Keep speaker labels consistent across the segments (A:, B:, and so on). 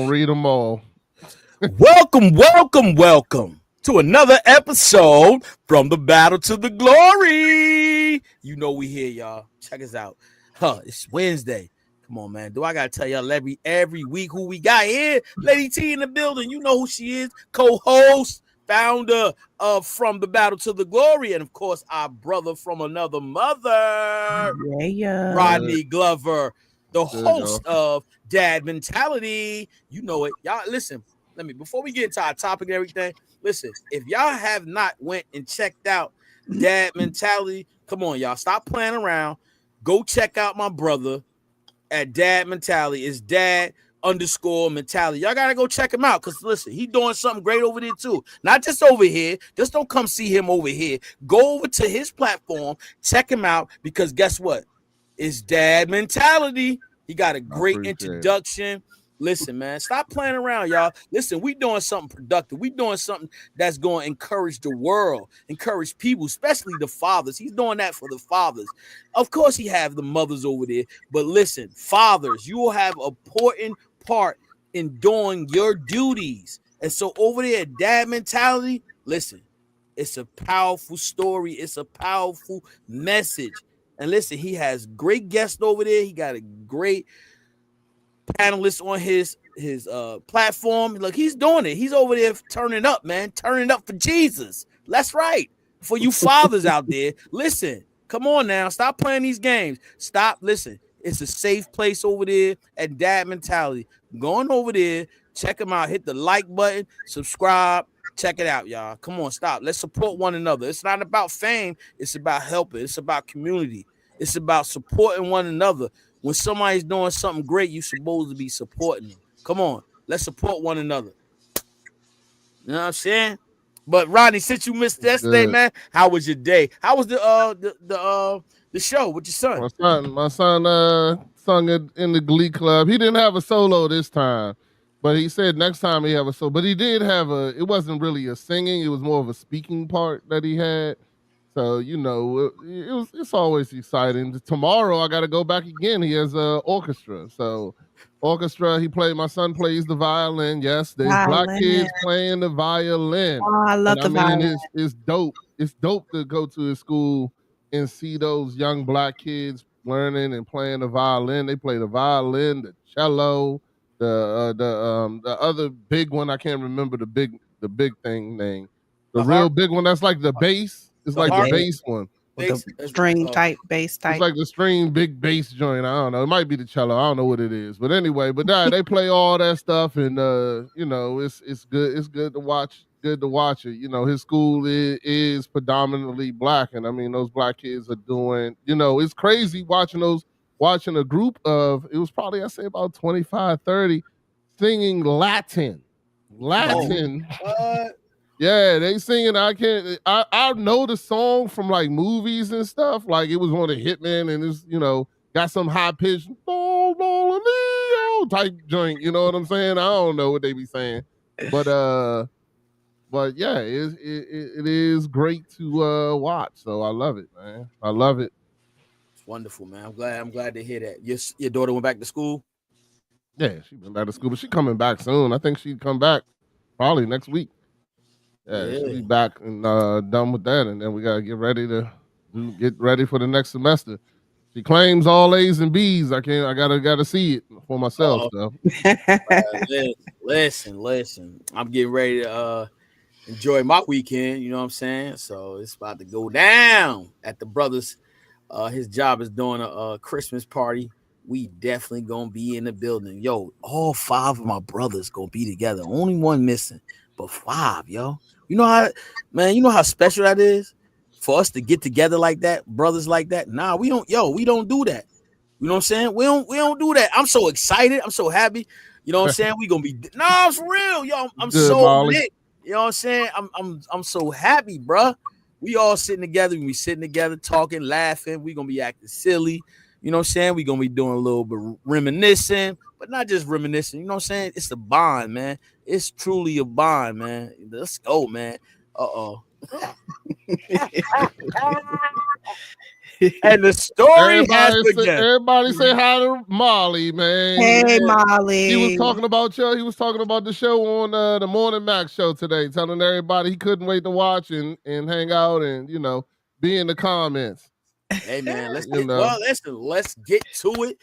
A: Read them all.
B: Welcome to another episode from the battle to the glory. You know we here, y'all. Check us out. It's Wednesday. Come on, man. Do I gotta tell y'all every week who we got here? Lady T in the building. You know who she is. Co-host, founder of From the Battle to the Glory, and of course, our brother from another mother, Rodney Glover, the host of Dad Mentality. You know it. Y'all listen. Let me, before we get into our topic and everything, listen, if y'all have not went and checked out Dad Mentality, come on, y'all. Stop playing around. Go check out my brother at Dad Mentality. It's Dad_Mentality. Y'all gotta go check him out. Cause listen, he doing something great over there too. Not just over here. Just don't come see him over here. Go over to his platform, check him out, because guess what? It's Dad Mentality. He got a great introduction. Listen, man, stop playing around, y'all. Listen, we doing something productive. We doing something that's going to encourage the world, encourage people, especially the fathers. He's doing that for the fathers. Of course, he have the mothers over there, but listen, fathers, you will have an important part in doing your duties. And so over there at Dad Mentality, listen, it's a powerful story. It's a powerful message. And listen, he has great guests over there. He got a great panelist on his platform. Look, he's doing it. He's over there turning up, man. Turning up for Jesus. That's right. For you fathers out there, listen. Come on now. Stop playing these games. Stop. Listen. It's a safe place over there at Dad Mentality. Going over there. Check him out. Hit the like button. Subscribe. Check it out, y'all. Come on, stop. Let's support one another. It's not about fame. It's about helping. It's about community. It's about supporting one another. When somebody's doing something great, you're supposed to be supporting them. Come on, let's support one another. You know what I'm saying? But Rodney, since you missed yesterday, man, how was your day? How was the show with your son?
A: My son sung it in the Glee Club. He didn't have a solo this time, but he said next time he have a solo. But he did have it wasn't really a singing; it was more of a speaking part that he had. So it's always exciting. Tomorrow I got to go back again. He has an orchestra. So orchestra. My son plays the violin. Yes, there's black kids playing the violin.
C: Oh, I love the violin.
A: It's dope. It's dope to go to his school and see those young black kids learning and playing the violin. They play the violin, the cello, the other big one. I can't remember the big thing name. The real big one. That's like the bass. It's like the bass one.
C: The string type, bass type.
A: It's like the string, big bass joint. I don't know. It might be the cello. I don't know what it is. But anyway, they play all that stuff, and it's good. It's good to watch. Good to watch it. His school is predominantly black, and I mean those black kids are doing. It's crazy watching a group of. It was probably I say about 25, 30 singing Latin.
B: What?
A: Yeah, they singing. I know the song from like movies and stuff. Like it was on a Hitman, and it's got some high pitched type joint. You know what I'm saying? I don't know what they be saying, but yeah, it is great to watch. So I love it, man. I love it.
B: It's wonderful, man. I'm glad to hear that. Your daughter went back to school.
A: Yeah, she went back to school, but she coming back soon. I think she'd come back probably next week. Yeah, she'll be back and done with that, and then we gotta get ready for the next semester. She claims all A's and B's. I gotta see it for myself. So.
B: Listen. I'm getting ready to enjoy my weekend. You know what I'm saying? So it's about to go down at the brother's. His job is doing a Christmas party. We definitely gonna be in the building. Yo, all 5 of my brothers gonna be together. Only one missing, but 5, yo. You know how special that is for us to get together like that, brothers like that. Nah, we don't do that. You know what I'm saying? We don't do that. I'm so excited. I'm so happy. You know what I'm saying? We gonna be for real, yo. I'm good, so Molly. Lit. You know what I'm saying? I'm so happy, bro. We all sitting together. We sitting together, talking, laughing. We gonna be acting silly. You know what I'm saying? We gonna be doing a little bit reminiscing, but not just reminiscing. You know what I'm saying? It's a bond, man. It's truly a bond, man. Let's go, man. And the story has
A: Everybody
B: begun.
A: everybody say hi to Molly, man.
C: Hey, Molly.
A: He was talking about you. He was talking about the show on the Morning Max show today, telling everybody he couldn't wait to watch and hang out and be in the comments.
B: Hey man, let's
A: You
B: get
A: know.
B: let's get to it.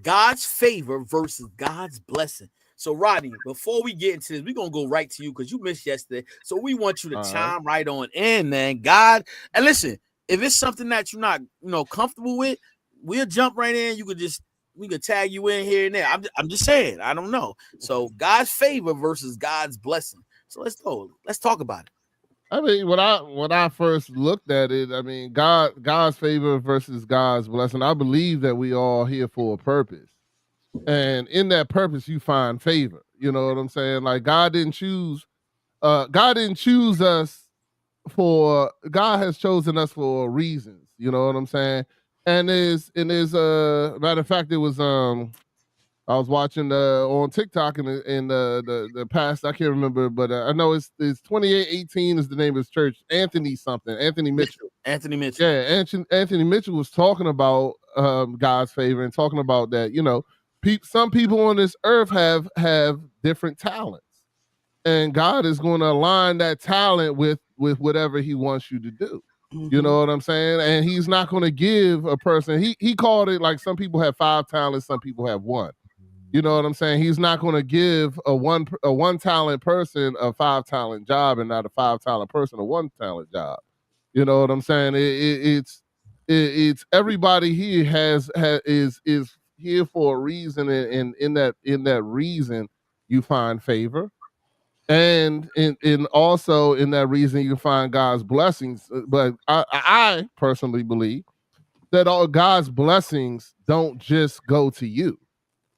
B: God's favor versus God's blessing. So, Rodney, before we get into this, we're gonna go right to you because you missed yesterday. So we want you to chime right on in, man. God, and listen, if it's something that you're not, comfortable with, we'll jump right in. We could tag you in here and there. I'm just saying, I don't know. So God's favor versus God's blessing. So let's go. Let's talk about it.
A: I mean, when I first looked at it, I mean, God's favor versus God's blessing. I believe that we all here for a purpose, and in that purpose, you find favor. You know what I'm saying? Like God didn't choose us for. God has chosen us for reasons. You know what I'm saying? And is matter of fact, it was I was watching on TikTok in the past. I can't remember, but I know it's 2818 is the name of his church. Anthony Mitchell.
B: Anthony Mitchell.
A: Yeah, Anthony Mitchell was talking about God's favor and talking about that. Some people on this earth have different talents, and God is going to align that talent with whatever He wants you to do. Mm-hmm. You know what I'm saying? And He's not going to give a person. He called it like some people have 5 talents, some people have 1. You know what I'm saying? He's not going to give a one talent person a 5 talent job and not a 5 talent person a 1 talent job. You know what I'm saying? It's everybody here is here for a reason, and in that reason you find favor, and in also in that reason you find God's blessings. But I personally believe that all God's blessings don't just go to you.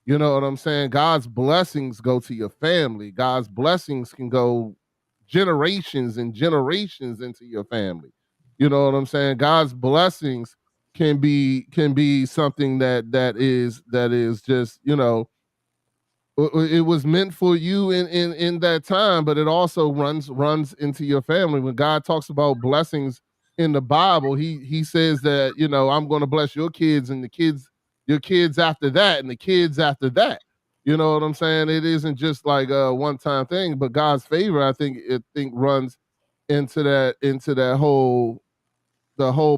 A: You know what I'm saying? God's blessings go to your family. God's blessings can go generations and generations into your family. You know what I'm saying? God's blessings can be something that is just, it was meant for you in that time, but it also runs into your family. When God talks about blessings in the Bible, he says that, I'm going to bless your kids and your kids after that and the kids after that. You know what I'm saying? It isn't just like a one-time thing, but God's favor, I think runs into that whole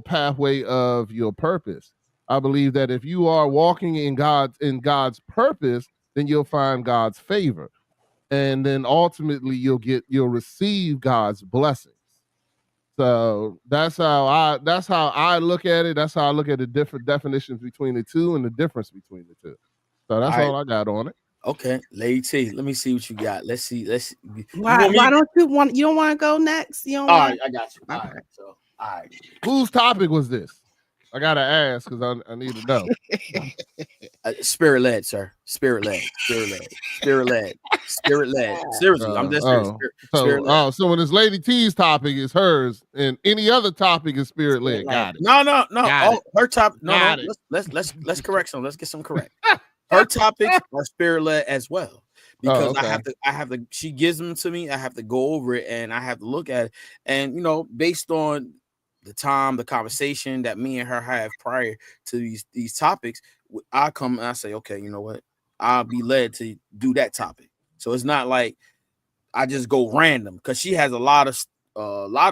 A: pathway of your purpose. I believe that if you are walking in God's purpose, then you'll find God's favor. And then ultimately you'll receive God's blessings. So that's how I look at it. That's how I look at the different definitions between the two and the difference between the two. So that's all I got on it.
B: Okay, Lady T, let me see what you got. Let's see.
C: Why don't you want to go next?
B: All right, I got you. Okay. All right.
A: Whose topic was this? I gotta ask because I need to know.
B: Spirit led, sir. Spirit led. Seriously, I'm just spirit led.
A: So when this Lady T's topic is hers, and any other topic is spirit led. Got it.
B: No. Her topic. No. Let's correct some. Let's get some correct. Her topics are spirit led as well. Because I have to. She gives them to me. I have to go over it and I have to look at it. And based on the conversation that me and her have prior to these topics, I come and I say, okay, you know what? I'll be led to do that topic. So it's not like I just go random because she has a lot of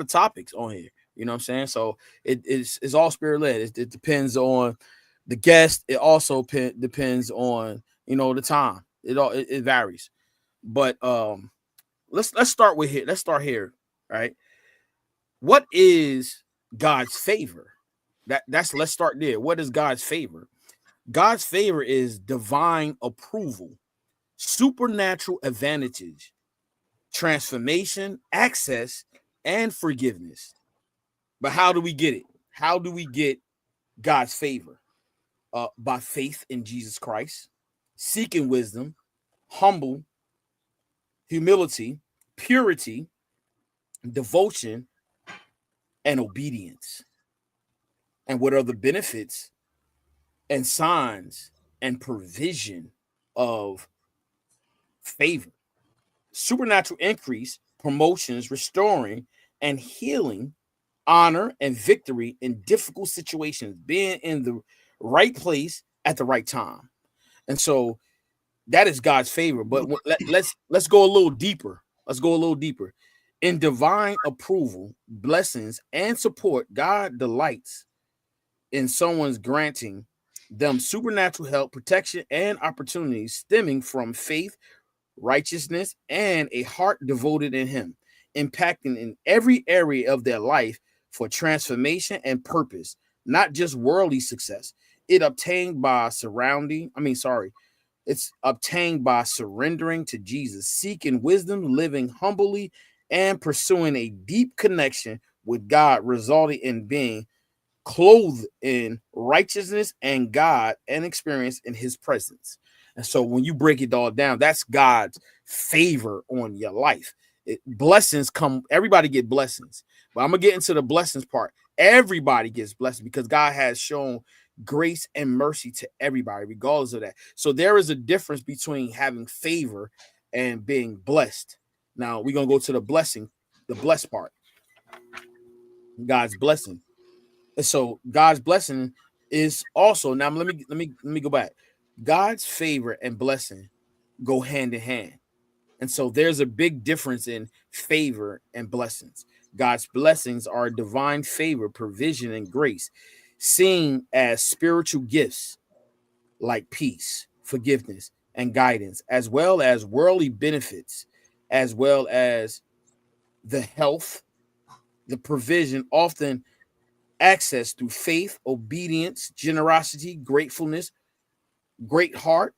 B: topics on here. You know what I'm saying? So it's all spirit led. It depends on the guest. It also depends on the time. It varies. But let's start with here. Let's start here. Right? What is God's favor? Let's start there. What is God's favor? God's favor is divine approval, supernatural advantages, transformation, access, and forgiveness. But how do we get it? How do we get God's favor? By faith in Jesus Christ, seeking wisdom, humility, purity, devotion, and obedience. And what are the benefits and signs and provision of favor? Supernatural increase, promotions, restoring, and healing honor, and victory in difficult situations, being in the right place at the right time. And so that is God's favor. But let's go a little deeper. Let's go a little deeper. In divine approval, blessings, and support, God delights in someone's granting them supernatural help, protection, and opportunities stemming from faith, righteousness, and a heart devoted in Him, impacting in every area of their life for transformation and purpose, not just worldly success. It's obtained by surrendering to Jesus, seeking wisdom, living humbly, and pursuing a deep connection with God, resulting in being clothed in righteousness and God and experience in His presence. And so when you break it all down, that's God's favor on your life. Blessings come, everybody get blessings. But I'm going to get into the blessings part. Everybody gets blessings because God has shown grace and mercy to everybody, regardless of that. So there is a difference between having favor and being blessed. Now we're going to go to the blessed part. God's blessing. And so God's blessing is also, now let me go back. God's favor and blessing go hand in hand. And so there's a big difference in favor and blessings. God's blessings are divine favor, provision, and grace, seen as spiritual gifts like peace, forgiveness, and guidance, as well as worldly benefits, as well as the health, the provision, often access through faith, obedience, generosity, gratefulness, great heart,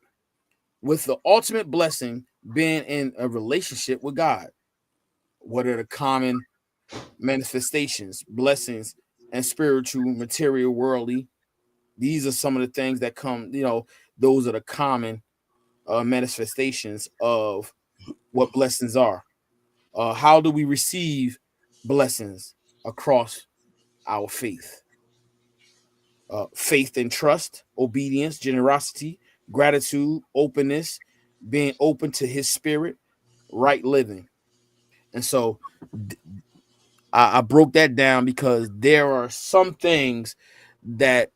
B: with the ultimate blessing being in a relationship with God. What are the common manifestations, blessings, and spiritual, material, worldly? These are some of the things that come, those are the common manifestations of what blessings are. How do we receive blessings? Across our faith? Faith and trust, obedience, generosity, gratitude, openness, being open to His spirit, right living. And so I broke that down because there are some things that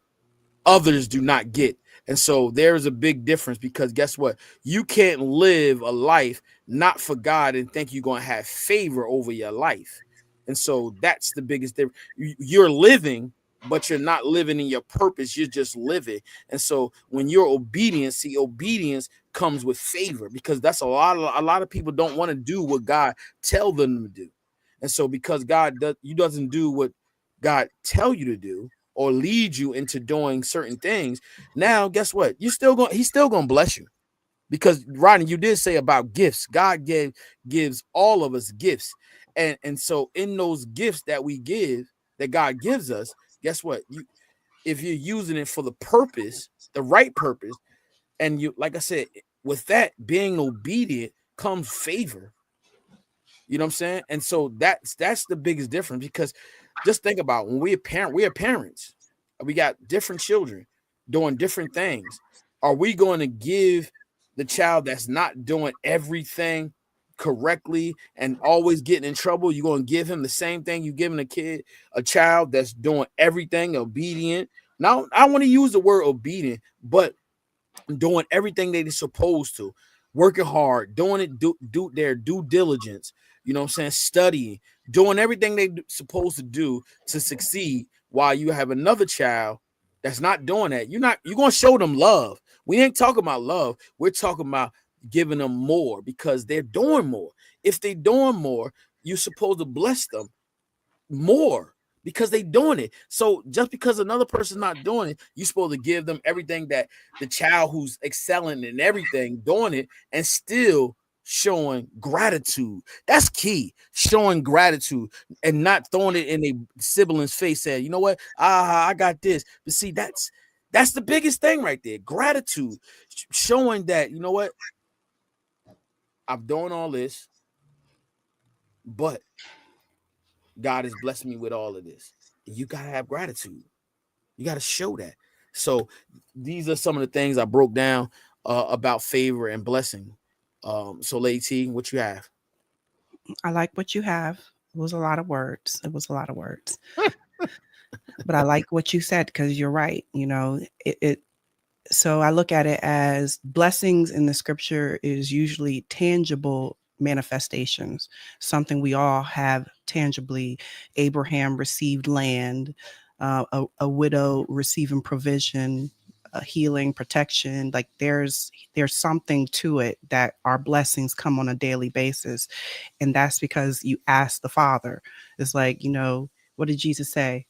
B: others do not get. And so there's a big difference because guess what? You can't live a life not for God and think you're going to have favor over your life. And so that's the biggest difference. You're living, but you're not living in your purpose. You're just living. And so when you're obedience comes with favor, because that's a lot of people don't want to do what God tell them to do. And so because God doesn't do what God tell you to do or lead you into doing certain things, now guess what? He's still gonna bless you. Because Rodney, you did say about gifts. God gives all of us gifts. And so in those gifts that we give, that God gives us, guess what? If you're using it for the purpose, the right purpose, and you, like I said, with that being obedient comes favor. You know what I'm saying? And so that's the biggest difference, because just think about when we are parents. We got different children doing different things. Are we going to give the child that's not doing everything correctly and always getting in trouble? You're going to give him the same thing you giving a child that's doing everything obedient? Now, I want to use the word obedient, but doing everything they're supposed to, working hard, doing it, do their due diligence, you know what I'm saying, studying, doing everything they're supposed to do to succeed, while you have another child that's not doing that. You're going to show them love. We ain't talking about love. We're talking about giving them more because they're doing more. If they're doing more, you're supposed to bless them more because they're doing it. So just because another person's not doing it, you're supposed to give them everything that the child who's excelling in everything doing it and still showing gratitude. That's key. Showing gratitude and not throwing it in a sibling's face saying, you know what, I got this. But see, that's the biggest thing right there. Gratitude, showing that, you know what, I'm doing all this, but God has blessed me with all of this. You got to have gratitude. You got to show that. So these are some of the things I broke down about favor and blessing. So Lady T, what you have?
C: I like what you have. was a lot of words. It was a lot of words. But I like what you said, because you're right. You know, so I look at it as blessings in the scripture is usually tangible manifestations, something we all have tangibly. Abraham received land, a widow receiving provision, healing, protection. Like there's something to it that our blessings come on a daily basis. And that's because you ask the Father. It's like, you know, what did Jesus say?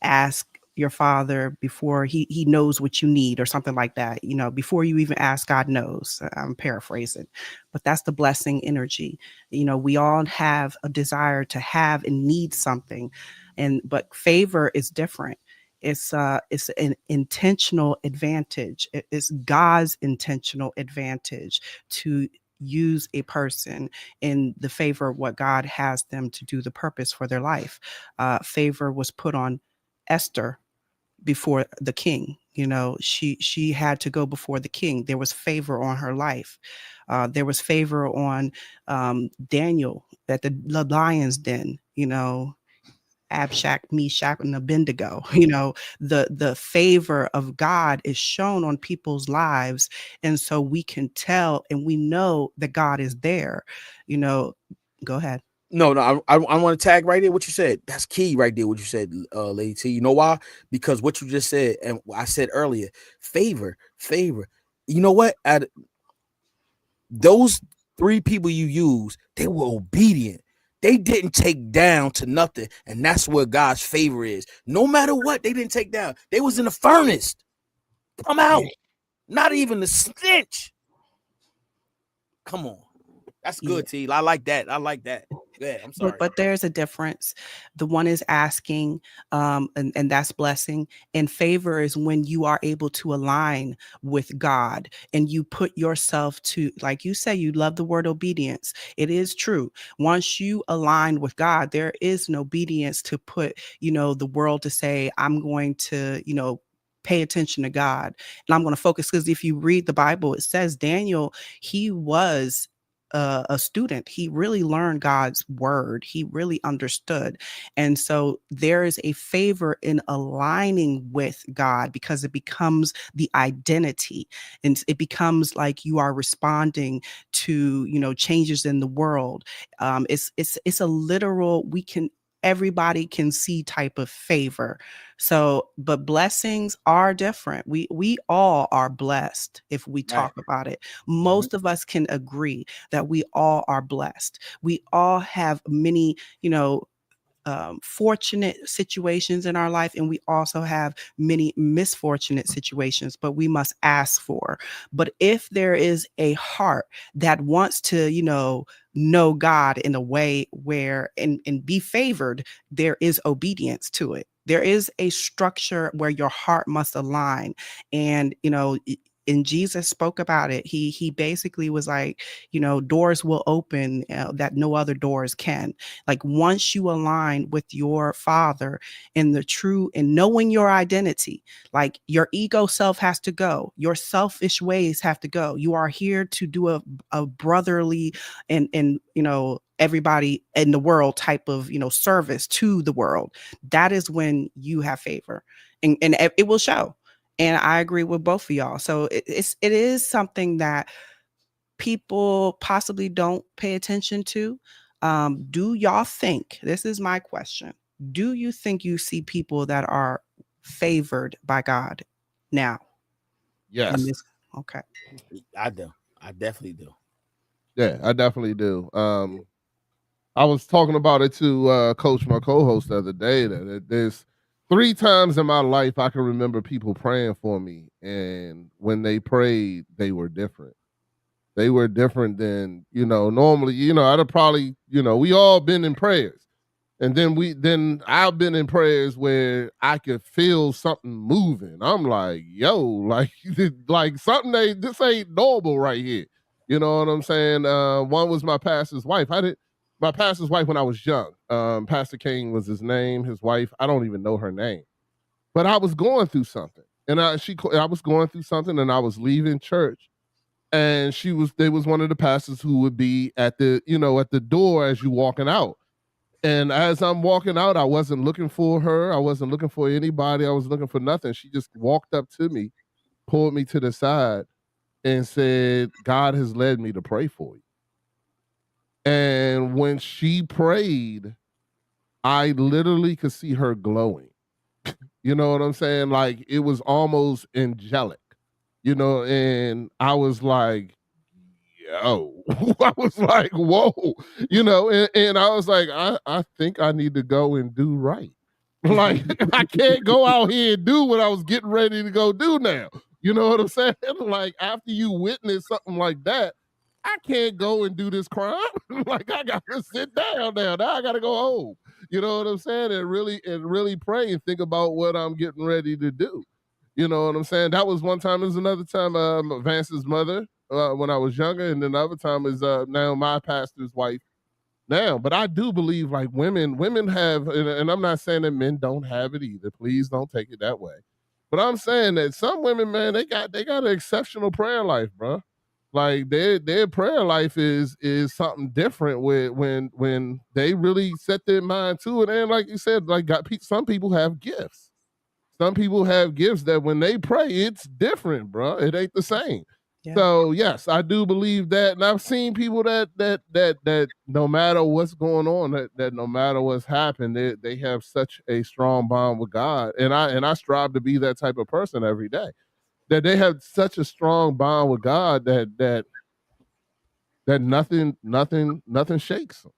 C: Ask your Father before he knows what you need, or something like that. You know, before you even ask, God knows. I'm paraphrasing, but that's the blessing energy. You know, we all have a desire to have and need something, but favor is different. It's an intentional advantage. It's God's intentional advantage to use a person in the favor of what God has them to do, the purpose for their life. Favor was put on Esther before the king. You know, she had to go before the king. There was favor on her life. There was favor on Daniel at the lion's den. You know, Abshak, Meshach, and Abednego. You know, the favor of God is shown on people's lives, and so we can tell and we know that God is there. You know, go ahead.
B: No, I want to tag right there what you said. That's key right there, what you said, Lady T. You know why? Because what you just said, and I said earlier, favor. You know what? Those three people you use, they were obedient. They didn't take down to nothing, and that's where God's favor is. No matter what, they didn't take down. They was in the furnace. Come out. Not even the stench. Come on. That's good, T. I like that. Yeah, I'm sorry.
C: But there's a difference. The one is asking, and that's blessing. And favor is when you are able to align with God and you put yourself to, like you say, you love the word obedience. It is true. Once you align with God, there is an obedience to put, you know, the world to say, I'm going to, you know, pay attention to God and I'm going to focus. Because if you read the Bible, it says Daniel, he was a student. He really learned God's word. He really understood. And so there is a favor in aligning with God, because it becomes the identity, and it becomes like you are responding to, you know, changes in the world. It's a literal, everybody can see type of favor. So, but blessings are different. We all are blessed if we talk about it. Most of us can agree that we all are blessed. We all have many, you know, fortunate situations in our life, and we also have many misfortunate situations, but we must ask for. But if there is a heart that wants to, you know God in a way where and be favored, there is obedience to it. There is a structure where your heart must align. And, you know, and Jesus spoke about it. He basically was like, you know, doors will open that no other doors can. Like once you align with your Father in the true and knowing your identity, like your ego self has to go, your selfish ways have to go. You are here to do a brotherly and you know, everybody in the world type of, you know, service to the world. That is when you have favor, and it will show. And I agree with both of y'all. So it is something that people possibly don't pay attention to. Do y'all think, this is my question, do you think you see people that are favored by God now?
A: Yes.
C: Okay.
B: I do. I definitely do.
A: Yeah, I definitely do. I was talking about it to Coach, my co-host, the other day, that there's 3 times in my life I can remember people praying for me, and when they prayed, they were different. They were different than, you know, normally, you know, I'd have probably, you know, we all been in prayers. And then I've been in prayers where I could feel something moving. I'm like, yo, like like something this ain't normal right here. You know what I'm saying? One was my pastor's wife. My pastor's wife when I was young. Pastor King was his name. His wife, I don't even know her name. But I was going through something. And I was going through something, and I was leaving church. And they was one of the pastors who would be at the door as you walking out. And as I'm walking out, I wasn't looking for her. I wasn't looking for anybody. I was looking for nothing. She just walked up to me, pulled me to the side, and said, God has led me to pray for you. And when she prayed, I literally could see her glowing. You know what I'm saying? Like it was almost angelic, and I was like, yo, I was like, whoa, and I was like, I think I need to go and do right. Like I can't go out here and do what I was getting ready to go do now. You know what I'm saying? Like after you witness something like that, I can't go and do this crime. Like I gotta sit down now. Now I gotta go home. You know what I'm saying? And really pray and think about what I'm getting ready to do. You know what I'm saying? That was one time. There's another time, Vance's mother, when I was younger, and then the other time is now my pastor's wife now. But I do believe like women have, and I'm not saying that men don't have it either. Please don't take it that way. But I'm saying that some women, man, they got an exceptional prayer life, bro. Like their prayer life is something different with when they really set their mind to it. And like you said, like some people have gifts. Some people have gifts that when they pray, it's different, bro. It ain't the same.
C: Yeah.
A: So yes, I do believe that, and I've seen people that no matter what's going on, that no matter what's happened, they have such a strong bond with God, and I strive to be that type of person every day. That they have such a strong bond with God that nothing shakes them.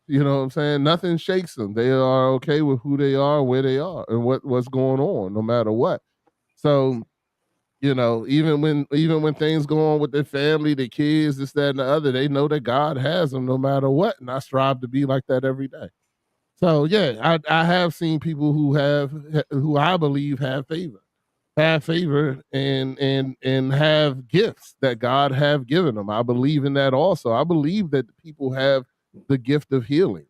A: You know what I'm saying? Nothing shakes them. They are okay with who they are, where they are, and what's going on, no matter what. So, even when things go on with their family, their kids, this, that, and the other, they know that God has them no matter what. And I strive to be like that every day. So yeah, I have seen people who I believe have favor and have gifts that God have given them. I believe in that also. I believe that people have the gift of healing.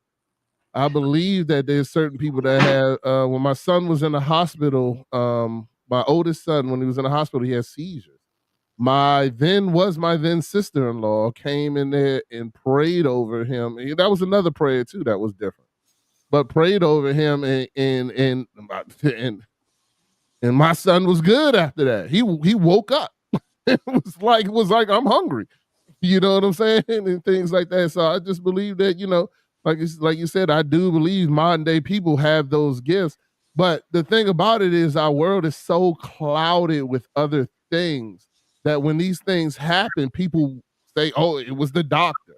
A: I believe that there's certain people that have. When my son was in the hospital, my oldest son, when he was in the hospital, he had seizures. My then sister-in-law came in there and prayed over him. And that was another prayer too that was different, but prayed over him and my son was good after that. He woke up. It was like I'm hungry. You know what I'm saying? And things like that. So I just believe that, like you said, I do believe modern day people have those gifts. But the thing about it is our world is so clouded with other things that when these things happen, people say, oh, it was the doctor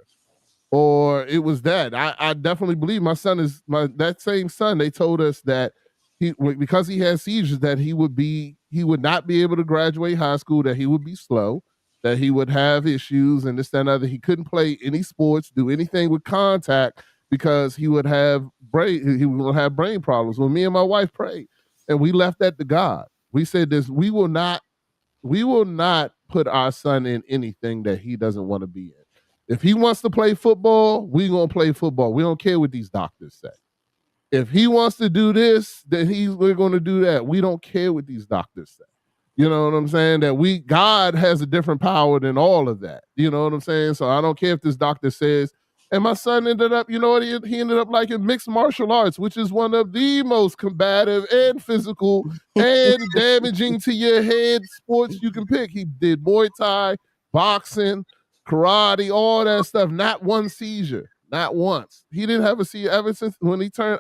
A: or it was that. I definitely believe that same son, they told us that because he had seizures, that he would not be able to graduate high school, that he would be slow, that he would have issues and this, that, and other. He couldn't play any sports, do anything with contact because he would have brain problems. When me and my wife prayed and we left that to God, we said this, we will not put our son in anything that he doesn't want to be in. If he wants to play football, we're going to play football. We don't care what these doctors say. If he wants to do this, then we're going to do that. We don't care what these doctors say. You know what I'm saying? That God has a different power than all of that. You know what I'm saying? So I don't care if this doctor says, and my son ended up, you know what? He ended up liking mixed martial arts, which is one of the most combative and physical and damaging to your head sports you can pick. He did Muay Thai, boxing, karate, all that stuff. Not one seizure. Not once. He didn't have a seizure ever since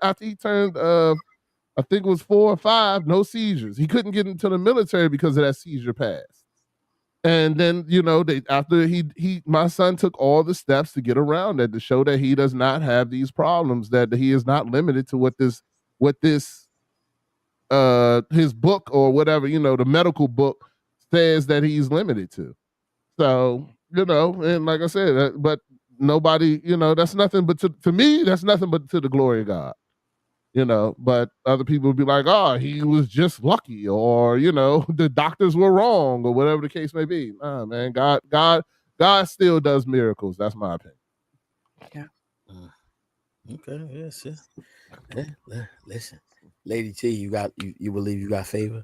A: after he turned, I think it was 4 or 5, no seizures. He couldn't get into the military because of that seizure pass. And then, after my son took all the steps to get around that, to show that he does not have these problems, that he is not limited to what this his book or whatever, the medical book says that he's limited to. So, and like I said, but nobody, that's nothing but to me, that's nothing but to the glory of God. But other people would be like, oh, he was just lucky, or, the doctors were wrong, or whatever the case may be. Nah, man, God still does miracles. That's my opinion.
C: Yeah.
B: Okay, yes. Yeah. Listen, Lady T, you believe you got favor?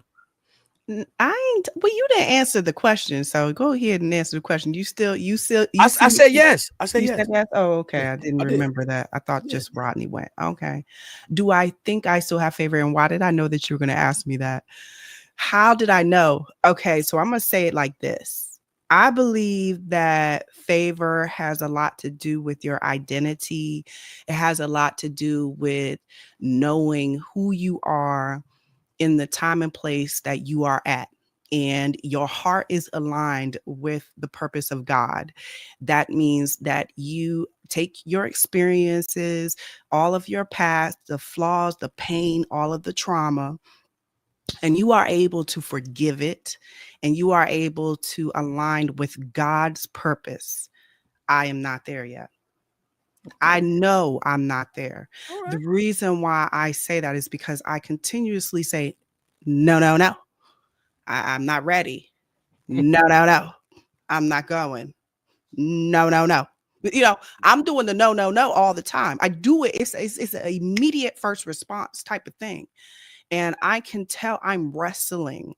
C: I ain't. Well, you didn't answer the question, so go ahead and answer the question. You
B: I
C: see.
B: said yes. I said
C: You
B: yes.
C: said yes. Oh, okay.
B: Yeah,
C: I didn't
B: I did.
C: remember that. I thought
B: Yeah.
C: just Rodney went. Okay. Do I think I still have favor? And why did I know that you were going to ask me that? How did I know? Okay, so I'm going to say it like this. I believe that favor has a lot to do with your identity. It has a lot to do with knowing who you are in the time and place that you are at. And your heart is aligned with the purpose of God. That means that you take your experiences, all of your past, the flaws, the pain, all of the trauma, and you are able to forgive it, and you are able to align with God's purpose. I am not there yet. I know I'm not there.
B: All
C: The
B: right.
C: reason why I say that is because I continuously say, no, no, no. I'm not ready. No, no, no. I'm not going. No, no, no. You know, I'm doing the no, no, no all the time. I do it. It's an immediate first response type of thing. And I can tell I'm wrestling,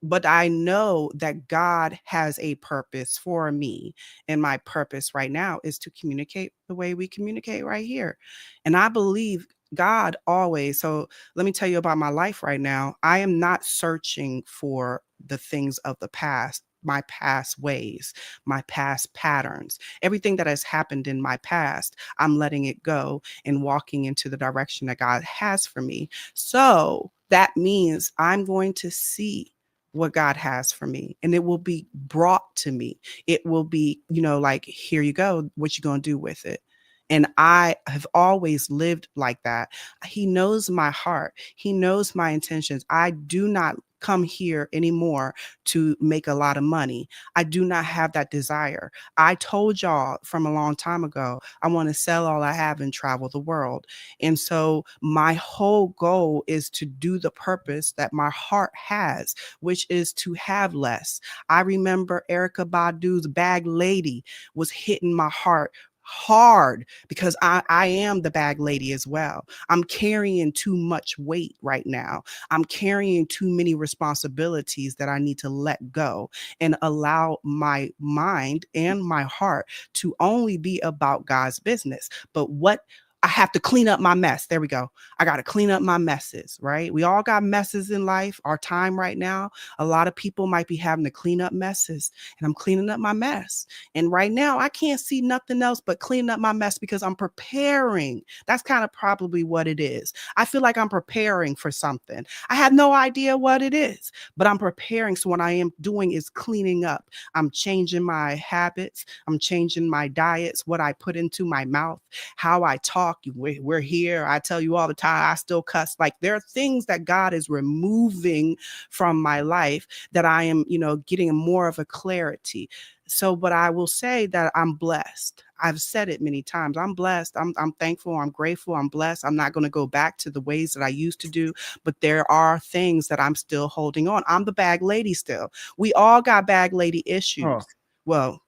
C: but I know that God has a purpose for me. And my purpose right now is to communicate the way we communicate right here. And I believe God always. So let me tell you about my life right now. I am not searching for the things of the past, my past ways, my past patterns, everything that has happened in my past. I'm letting it go and walking into the direction that God has for me. So that means I'm going to see what God has for me, and it will be brought to me. It will be, like, here you go, what you going to do with it? And I have always lived like that. He knows my heart. He knows my intentions. I do not come here anymore to make a lot of money. I do not have that desire. I told y'all from a long time ago, I want to sell all I have and travel the world. And so my whole goal is to do the purpose that my heart has, which is to have less. I remember Erykah Badu's Bag Lady was hitting my heart hard because I am the bag lady as well. I'm carrying too much weight right now. I'm carrying too many responsibilities that I need to let go and allow my mind and my heart to only be about God's business. But what I have to clean up my mess. There we go. I got to clean up my messes, right? We all got messes in life. Our time right now, a lot of people might be having to clean up messes, and I'm cleaning up my mess. And right now, I can't see nothing else but cleaning up my mess because I'm preparing. That's kind of probably what it is. I feel like I'm preparing for something. I have no idea what it is, but I'm preparing. So what I am doing is cleaning up. I'm changing my habits. I'm changing my diets, what I put into my mouth, how I talk. We're here. I tell you all the time, I still cuss. Like, there are things that God is removing from my life that I am, getting more of a clarity. So, but I will say that I'm blessed. I've said it many times. I'm blessed. I'm thankful. I'm grateful. I'm blessed. I'm not going to go back to the ways that I used to do, but there are things that I'm still holding on. I'm the bag lady still. We all got bag lady issues.
A: Huh.
C: Well,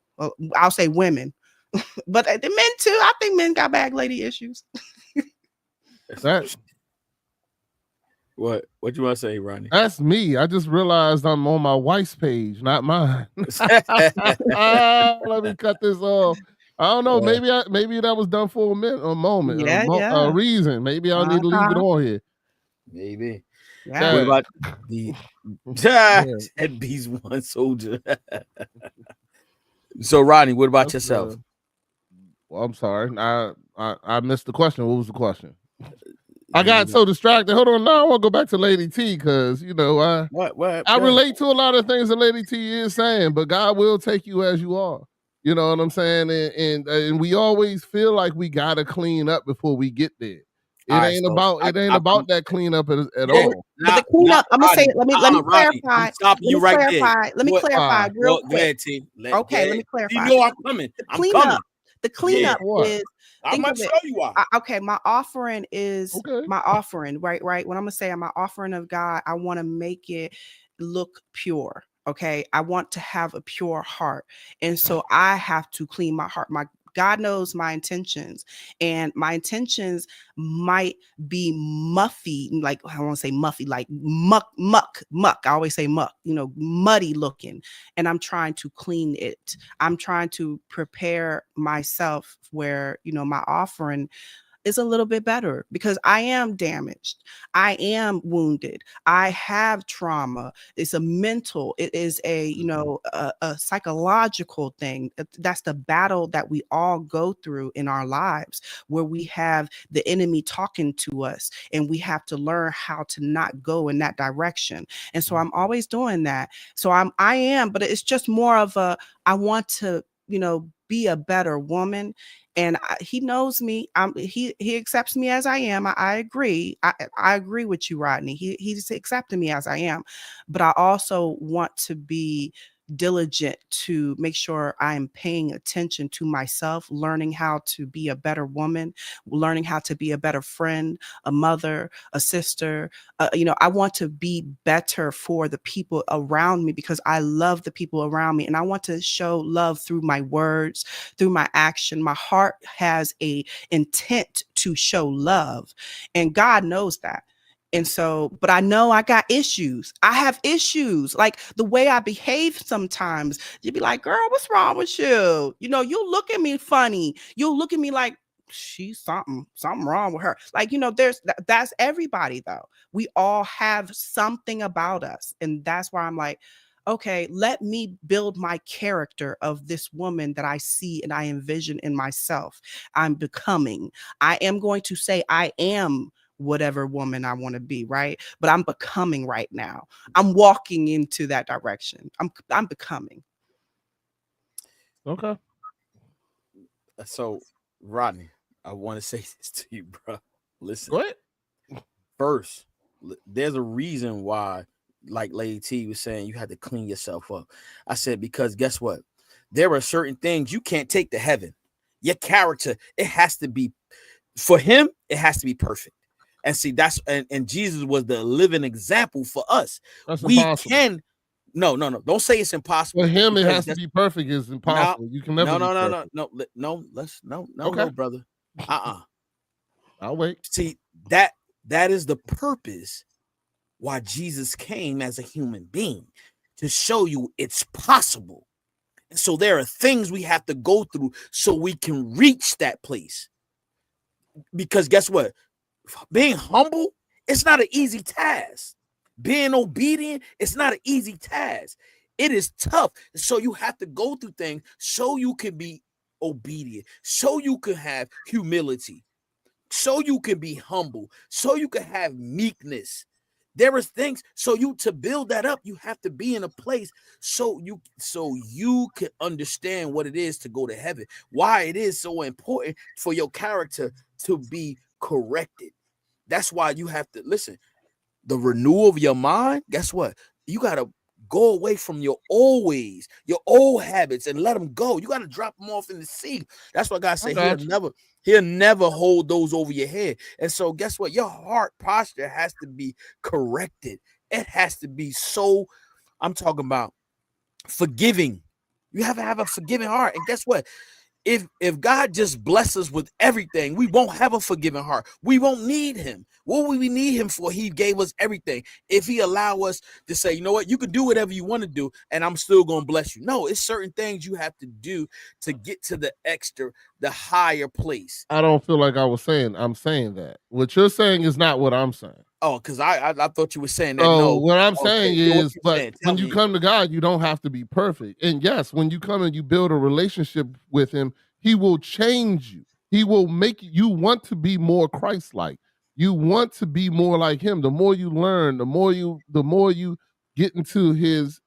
C: I'll say women, but the men too. I think men got bag lady issues.
A: That
B: What you want to say, Ronnie?
A: that's me. I just realized I'm on my wife's page, not mine. Let me cut this off. I don't know. Maybe that was done for a moment, a reason. Maybe I need to leave it on here.
B: Maybe.
C: Yeah.
B: What about the and B's one soldier? So, Ronnie, what about yourself?
A: Well, I'm sorry. I missed the question. What was the question? I got so distracted. Hold on. Now I want to go back to Lady T because, I relate to a lot of things that Lady T is saying, but God will take you as you are. You know what I'm saying? And we always feel like we got to clean up before we get there. It ain't about that cleanup at all.
C: But the cleanup, I'm gonna say, let me clarify.
B: Stop you right there.
C: Let me clarify real quick.
B: Go ahead, T.
C: Okay, let me clarify.
B: You know I'm coming.
C: The cleanup is.
B: I'm not sure you are.
C: Okay, my offering is my offering, right? When I'm gonna say my offering of God, I want to make it look pure. Okay, I want to have a pure heart, and so I have to clean my heart. My God knows my intentions, and my intentions might be muffy, like I want to say muffy, like muck. I always say muck, muddy looking. And I'm trying to clean it. I'm trying to prepare myself where, my offering is a little bit better, because I am damaged. I am wounded. I have trauma. It's a mental, it is a, a psychological thing. That's the battle that we all go through in our lives, where we have the enemy talking to us and we have to learn how to not go in that direction. And so I'm always doing that. So I am, but it's just more of I want to, be a better woman. And he knows me. He accepts me as I am. I agree. I agree with you, Rodney. He's accepting me as I am. But I also want to be diligent to make sure I'm paying attention to myself, learning how to be a better woman, learning how to be a better friend, a mother, a sister. I want to be better for the people around me, because I love the people around me, and I want to show love through my words, through my action. My heart has a intent to show love, and God knows that. And so, but I know I got issues. I have issues, like the way I behave sometimes. You'd be like, girl, what's wrong with you? You look at me funny. You look at me like she's something wrong with her. Like, that's everybody though. We all have something about us. And that's why I'm like, okay, let me build my character of this woman that I see and I envision in myself. I'm becoming. I am going to say I am whatever woman I want to be, right? But I'm becoming right now. I'm walking into that direction. I'm becoming.
A: Okay.
B: So, Rodney, I want to say this to you, bro. Listen.
A: Go ahead.
B: First, there's a reason why, like Lady T was saying, you had to clean yourself up. I said, because guess what? There are certain things you can't take to heaven. Your character, it has to be, for him, it has to be perfect. And see, and Jesus was the living example for us.
A: That's
B: we
A: impossible.
B: Can no. Don't say it's impossible.
A: For him, it has to be perfect. It's impossible. You can never.
B: No, brother.
A: I'll wait.
B: See, that is the purpose why Jesus came as a human being, to show you it's possible. And so there are things we have to go through so we can reach that place. Because guess what? Being humble, it's not an easy task. Being obedient, it's not an easy task. It is tough. So you have to go through things so you can be obedient, so you can have humility, so you can be humble, so you can have meekness. There is things, so to build that up, you have to be in a place so you can understand what it is to go to heaven, why it is so important for your character to be corrected. That's why you have to listen. The renewal of your mind, guess what? You got to go away from your old ways, your old habits, and let them go. You got to drop them off in the sea. That's what God said. He'll never hold those over your head. And so guess what? Your heart posture has to be corrected. It has to be so, I'm talking about forgiving. You have to have a forgiving heart. And guess what? If God just blesses us with everything, we won't have a forgiving heart. We won't need him. What would we need him for? He gave us everything. If he allow us to say, you know what, you can do whatever you want to do, and I'm still going to bless you. No, it's certain things you have to do to get to the higher place.
A: I don't feel like I'm saying that. What you're saying is not what I'm saying.
B: Oh, because I thought you were saying that.
A: Oh,
B: no,
A: what I'm saying is, but when you
B: me.
A: come to God, you don't have to be perfect. And yes, when you come and you build a relationship with him, he will change you. He will make you want to be more Christ-like. You want to be more like him. The more you learn, the more you get into his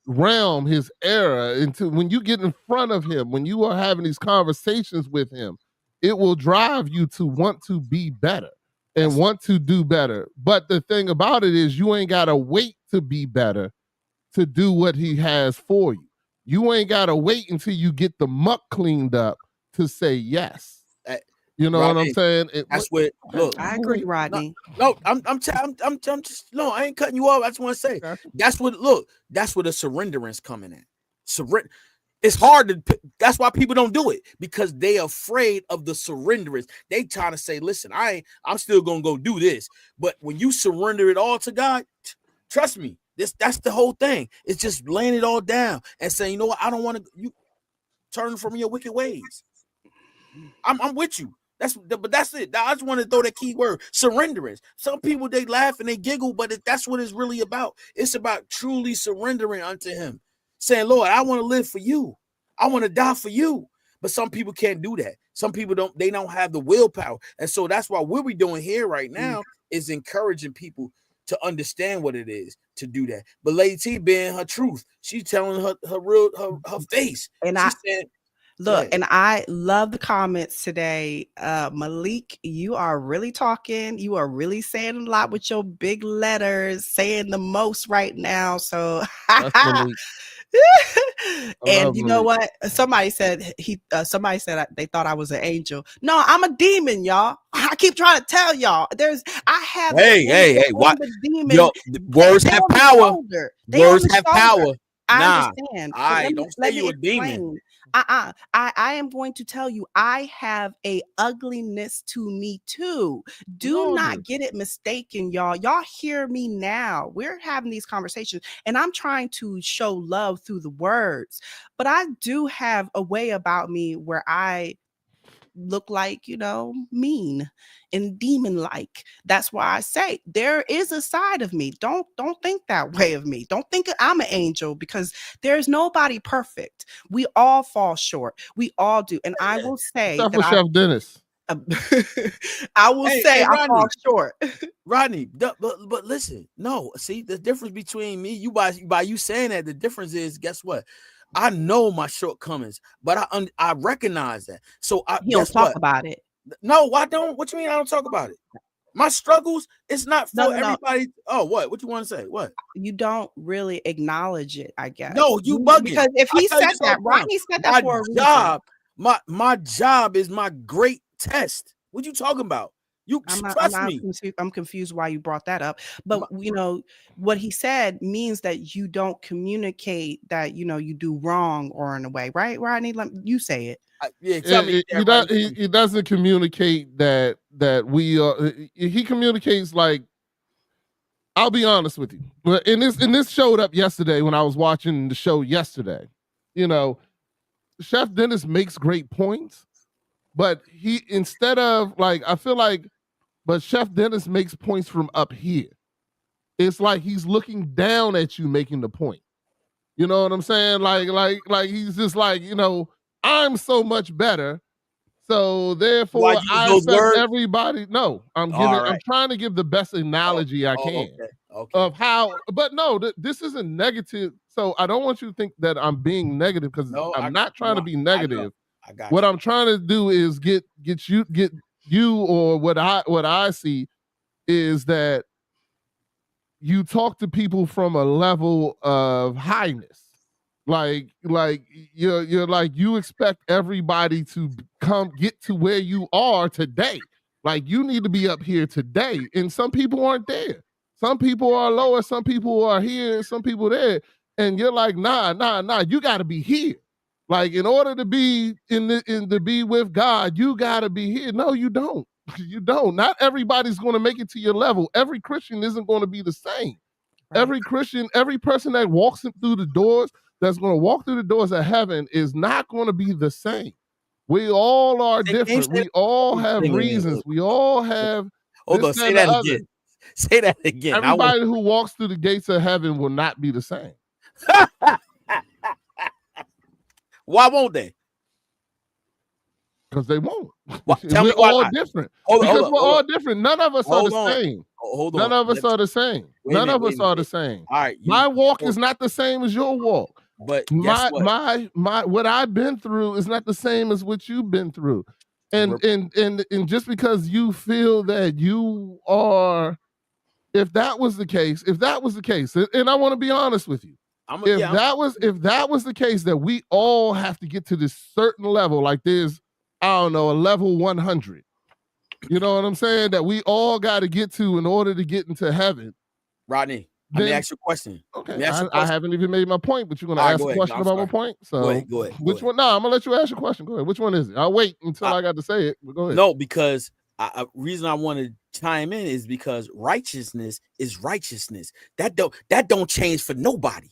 A: realm, his era, into when you get in front of him, when you are having these conversations with him, it will drive you to want to be better and want to do better. But the thing about it is you ain't got to wait to be better to do what he has for you. You ain't got to wait until you get the muck cleaned up to say yes. You know Rodney, what I'm saying?
B: That's what. Look,
C: I agree, Rodney.
B: No, I'm just no. I ain't cutting you off. I just want to say that's what. Look, that's where the surrenderance coming in. It's hard to. That's why people don't do it, because they afraid of the surrenderance. They trying to say, "Listen, I'm still gonna go do this." But when you surrender it all to God, trust me, that's the whole thing. It's just laying it all down and saying, "You know what? I don't want to." You turn from your wicked ways. I'm with you. But that's it. I just want to throw that key word, surrenderance. Some people, they laugh and they giggle, but that's what it's really about. It's about truly surrendering unto him, saying, Lord, I want to live for you. I want to die for you. But some people can't do that. Some people don't have the willpower. And so that's why what we're doing here right now is encouraging people to understand what it is to do that. But Lady T, being her truth, she's telling her face.
C: And
B: she's saying,
C: look, and I love the comments today. Malik, you are really talking. You are really saying a lot with your big letters, saying the most right now. So, and you know what? Somebody said they thought I was an angel. No, I'm a demon, y'all. I keep trying to tell y'all.
B: Hey, what? Yo, words have power. Words have power.
C: I understand.
B: I don't say you're a demon.
C: I am going to tell you, I have a ugliness to me too. Do not get it mistaken, y'all. Y'all hear me now. We're having these conversations and I'm trying to show love through the words, but I do have a way about me where I look like, mean and demon-like. That's why I say there is a side of me. Don't think that way of me. Don't think I'm an angel, because there's nobody perfect. We all fall short. We all do. And I will say
A: that Chef Dennis.
C: I will say I fall short.
B: Rodney, but listen, no, see the difference between me, you by you saying that, the difference is, guess what? I know my shortcomings, but I recognize that. So
C: you don't talk about it.
B: No, I don't. What you mean I don't talk about it? My struggles, it's not for everybody. Oh, what? What you want to say? What?
C: You don't really acknowledge it, I guess.
B: No, you bugging.
C: Because if he said that, Rodney said that for a reason.
B: My job is my great test. What you talking about? Trust me.
C: I'm confused why you brought that up. But what he said means that you don't communicate that you do wrong or in a way, right, Rodney? You say it.
A: He doesn't communicate that we are. He communicates like, I'll be honest with you. And this showed up yesterday when I was watching the show yesterday. Chef Dennis makes great points, but he, instead of I feel like. But Chef Dennis makes points from up here. It's like he's looking down at you making the point. You know what I'm saying? Like he's just like, I'm so much better. So therefore I expect everybody. No, I'm trying to give the best analogy I can of how, but no, this isn't negative. So I don't want you to think that I'm being negative, because I'm not trying to be negative. What I'm trying to do is get you, or what I see is that you talk to people from a level of highness. Like you're like, you expect everybody to get to where you are today. Like, you need to be up here today. And some people aren't there. Some people are lower, some people are here, and some people there. And you're like, nah, you gotta be here. Like, in order to be to be with God, you gotta be here. No, you don't. You don't. Not everybody's going to make it to your level. Every Christian isn't going to be the same. Right. Every Christian, every person that walks through the doors, that's going to walk through the doors of heaven, is not going to be the same. We all are different. We all have reasons. We all have.
B: Hold on, say that again. Say that again.
A: Everybody who walks through the gates of heaven will not be the same.
B: Why won't they?
A: Because they won't.
B: We're
A: all different. We're all different. None of us are the same. None of us are the same. None of us are the same.
B: All right.
A: My walk is not the same as your walk.
B: But
A: my what I've been through is not the same as what you've been through. And just because you feel that you are, if that was the case, and I want to be honest with you. If that was the case, that we all have to get to this certain level, like there's, I don't know, a level 100. You know what I'm saying? That we all got to get to in order to get into heaven.
B: Rodney, Let me ask you a question. Let
A: Okay,
B: me ask you a
A: I
B: question.
A: haven't even made my point, but you're gonna
B: All right,
A: ask
B: go
A: a
B: ahead.
A: question
B: I'm
A: about my
B: sorry.
A: point.
B: Go
A: So
B: ahead. Go ahead.
A: which one? No, I'm gonna let you ask your question. Go ahead. Which one is it? I'll wait until I got to say it. But go ahead.
B: No, because reason I want to chime in is because righteousness is righteousness. That don't change for nobody.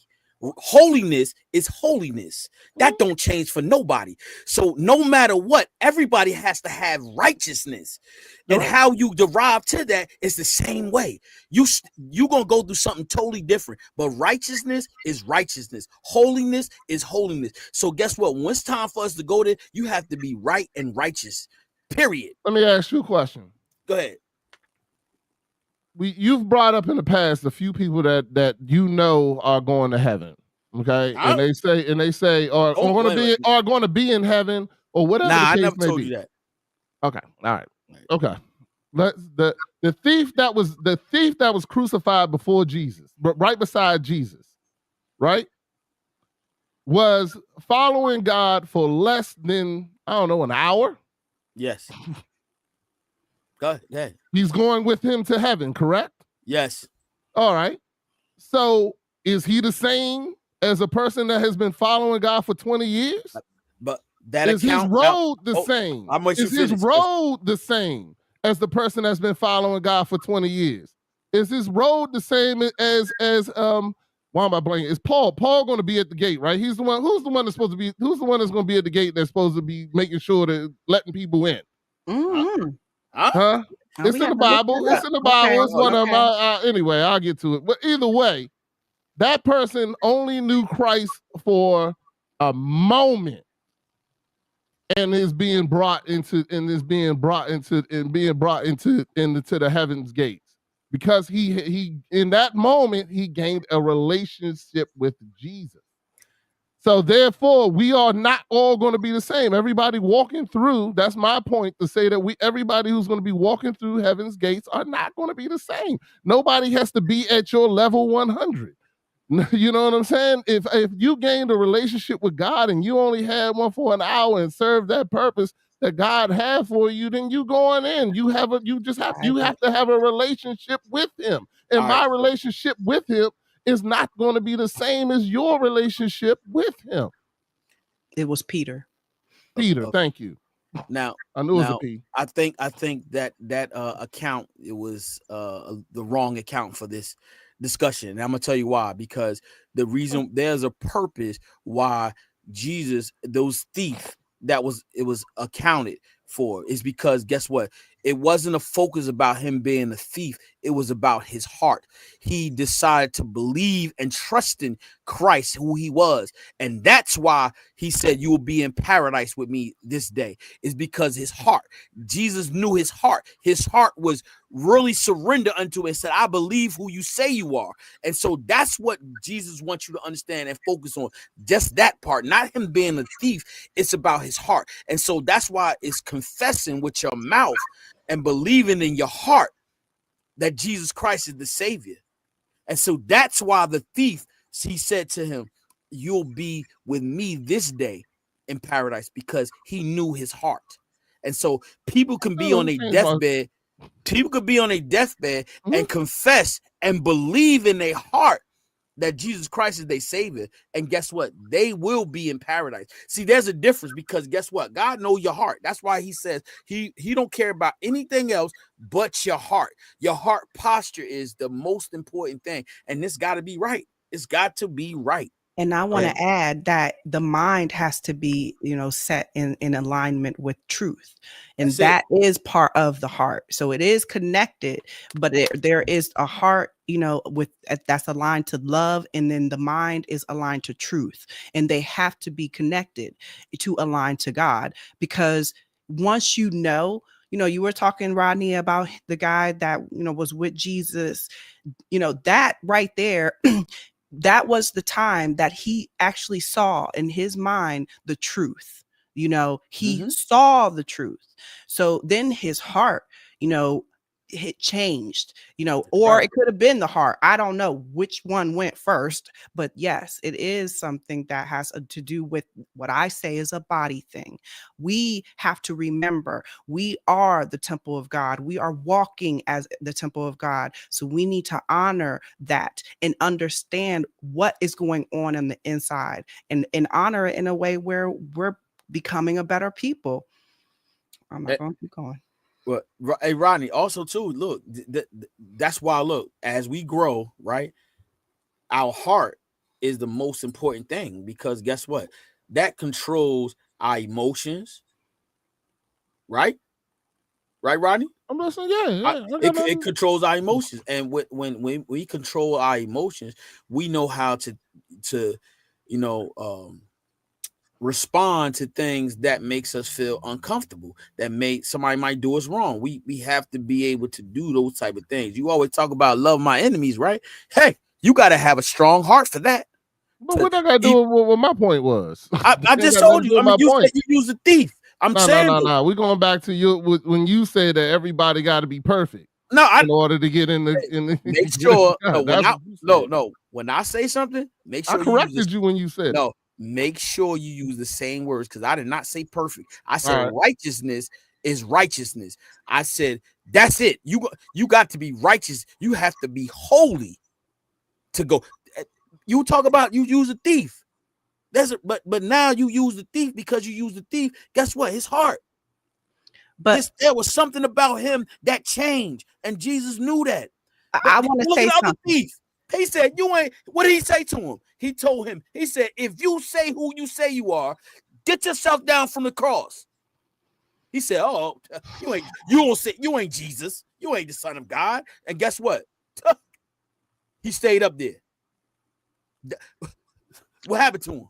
B: Holiness is holiness. That don't change for nobody. So no matter what, everybody has to have righteousness, and
A: Right.
B: how you derive to that is the same way. You gonna go through something totally different, but righteousness is righteousness. Holiness is holiness. So guess what? When it's time for us to go there, you have to be right and righteous. Period.
A: Let me ask you a question.
B: Go ahead.
A: You've brought up in the past a few people that you know are going to heaven. Okay,
B: Huh?
A: and they say are
B: Oh,
A: going to
B: wait.
A: be are going to be in heaven or whatever
B: Nah,
A: the
B: I
A: case
B: never
A: may
B: told
A: be.
B: you that.
A: Okay, all right, okay. The thief that was crucified before Jesus, but right beside Jesus, right, was following God for less than, I don't know, an hour.
B: Yes. Go ahead.
A: He's going with him to heaven, correct?
B: Yes.
A: All right. So is he the same as a person that has been following God for 20 years?
B: But that
A: Is his
B: account
A: road the same?
B: I'm let you
A: Is his
B: finish.
A: road the same as the person that's been following God for 20 years? Is his road the same as why am I blanking? Is Paul going to be at the gate, right? He's the one. Who's the one that's supposed to be? Who's the one that's going to be at the gate that's supposed to be making sure that letting people in?
C: Mm-hmm.
A: Huh?
C: Oh,
A: It's
C: we
A: in
C: have
A: the
C: to look
A: Bible.
C: that
A: It's
C: up.
A: in the
C: Okay,
A: Bible. It's one of
C: okay.
A: them. Anyway, I'll get to it. But either way, that person only knew Christ for a moment and is being brought into the heavens gates, because he in that moment he gained a relationship with Jesus. So therefore, we are not all going to be the same. Everybody walking through, that's my point, to say that everybody who's going to be walking through heaven's gates are not going to be the same. Nobody has to be at your level 100. You know what I'm saying? If you gained a relationship with God and you only had one for an hour and served that purpose that God had for you, then you going in. You have to have a relationship with him. And
B: All right.
A: my relationship with him is not going to be the same as your relationship with him.
C: It was Peter.
A: Peter, thank you.
B: Now,
A: I knew it was a P.
B: I think that account, it was the wrong account for this discussion. And I'm gonna tell you why. Because the reason, there's a purpose why Jesus, those thief it was accounted for, is because guess what? It wasn't a focus about him being a thief. It was about his heart. He decided to believe and trust in Christ, who he was. And that's why he said, you will be in paradise with me this day, is because his heart. Jesus knew his heart. His heart was really surrendered unto it and said, I believe who you say you are. And so that's what Jesus wants you to understand and focus on. Just that part, not him being a thief. It's about his heart. And so that's why it's confessing with your mouth and believing in your heart that Jesus Christ is the Savior. And so that's why the thief, he said to him, you'll be with me this day in paradise, because he knew his heart. And so people can be on a deathbed. People could be on a deathbed and confess and believe in their heart that Jesus Christ is their Savior. And guess what? They will be in paradise. See, there's a difference, because guess what? God knows your heart. That's why he says he don't care about anything else but your heart. Your heart posture is the most important thing. And it's got to be right. It's got to be right.
C: And I want to add that the mind has to be, set in alignment with truth. And that is part of the heart. So it is connected, but there is a heart, that's aligned to love. And then the mind is aligned to truth. And they have to be connected to align to God. Because once you were talking, Rodney, about the guy that, was with Jesus, that right there, that was the time that he actually saw in his mind the truth. He saw the truth. So then his heart, it changed, or it could have been the heart. I don't know which one went first, but yes, it is something that has to do with what I say is a body thing. We have to remember we are the temple of God. We are walking as the temple of God. So we need to honor that and understand what is going on the inside and honor it in a way where we're becoming a better people. I'm not going to keep going.
B: Well, hey, Rodney, also too, look, that's why, look, as we grow, right, our heart is the most important thing, because guess what? That controls our emotions, right? Right, Rodney?
A: I'm listening. Yeah.
B: It controls our emotions, and when we control our emotions, we know how to respond to things that makes us feel uncomfortable, that somebody might do us wrong. We have to be able to do those type of things. You always talk about love my enemies, right? Hey, you got to have a strong heart for that.
A: But what I got to do with what my point was?
B: I just told you. I mean, you said you use a thief. I'm saying
A: no. We're going back to you when you say that everybody got to be perfect.
B: No,
A: in order to get in the
B: make sure. When I say something, make sure
A: I corrected you when you said
B: no. Make sure you use the same words, because I did not say perfect. I said righteousness is righteousness. I said that's it. You got to be righteous. You have to be holy to go. You talk about you use a thief. But now you use the thief because you use the thief. Guess what? His heart. But there was something about him that changed, and Jesus knew that.
C: I want to say something.
B: Thief. He said, "You ain't." What did he say to him? He told him. He said, "If you say who you say you are, get yourself down from the cross." He said, "Oh, you ain't Jesus. You ain't the Son of God." And guess what? He stayed up there. What happened to him?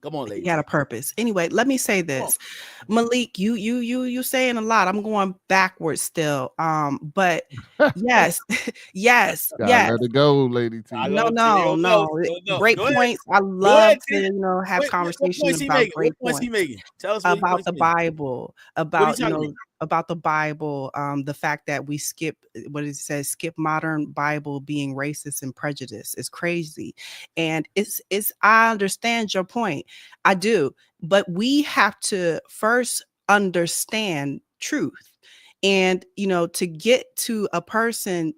B: Come on, lady.
C: He had a purpose. Anyway, let me say this. Malik, you saying a lot. I'm going backwards still. But yes.
A: Let it go, lady T.
C: No. Great points. I love to have conversations about great points.
B: He making? Tell us
C: about the Bible, about the Bible, the fact that we skip modern Bible being racist and prejudiced is crazy. And it's I understand your point. I do, but we have to first understand truth. And, to get to a person,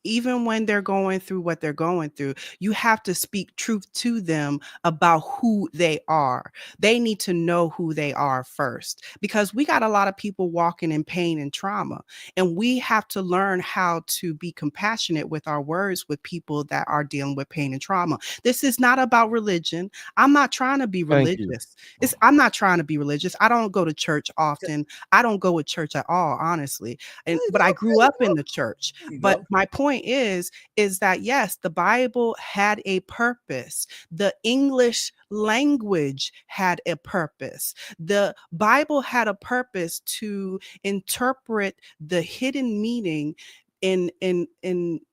C: even when they're going through what they're going through, you have to speak truth to them about who they are. They need to know who they are first, because we got a lot of people walking in pain and trauma, and we have to learn how to be compassionate with our words with people that are dealing with pain and trauma. This is not about religion. I'm not trying to be religious. I'm not trying to be religious. I don't go to church often. I don't go to church at all, honestly. But I grew up in the church. But my point is that yes, the Bible had a purpose. The English language had a purpose. The Bible had a purpose to interpret the hidden meaning in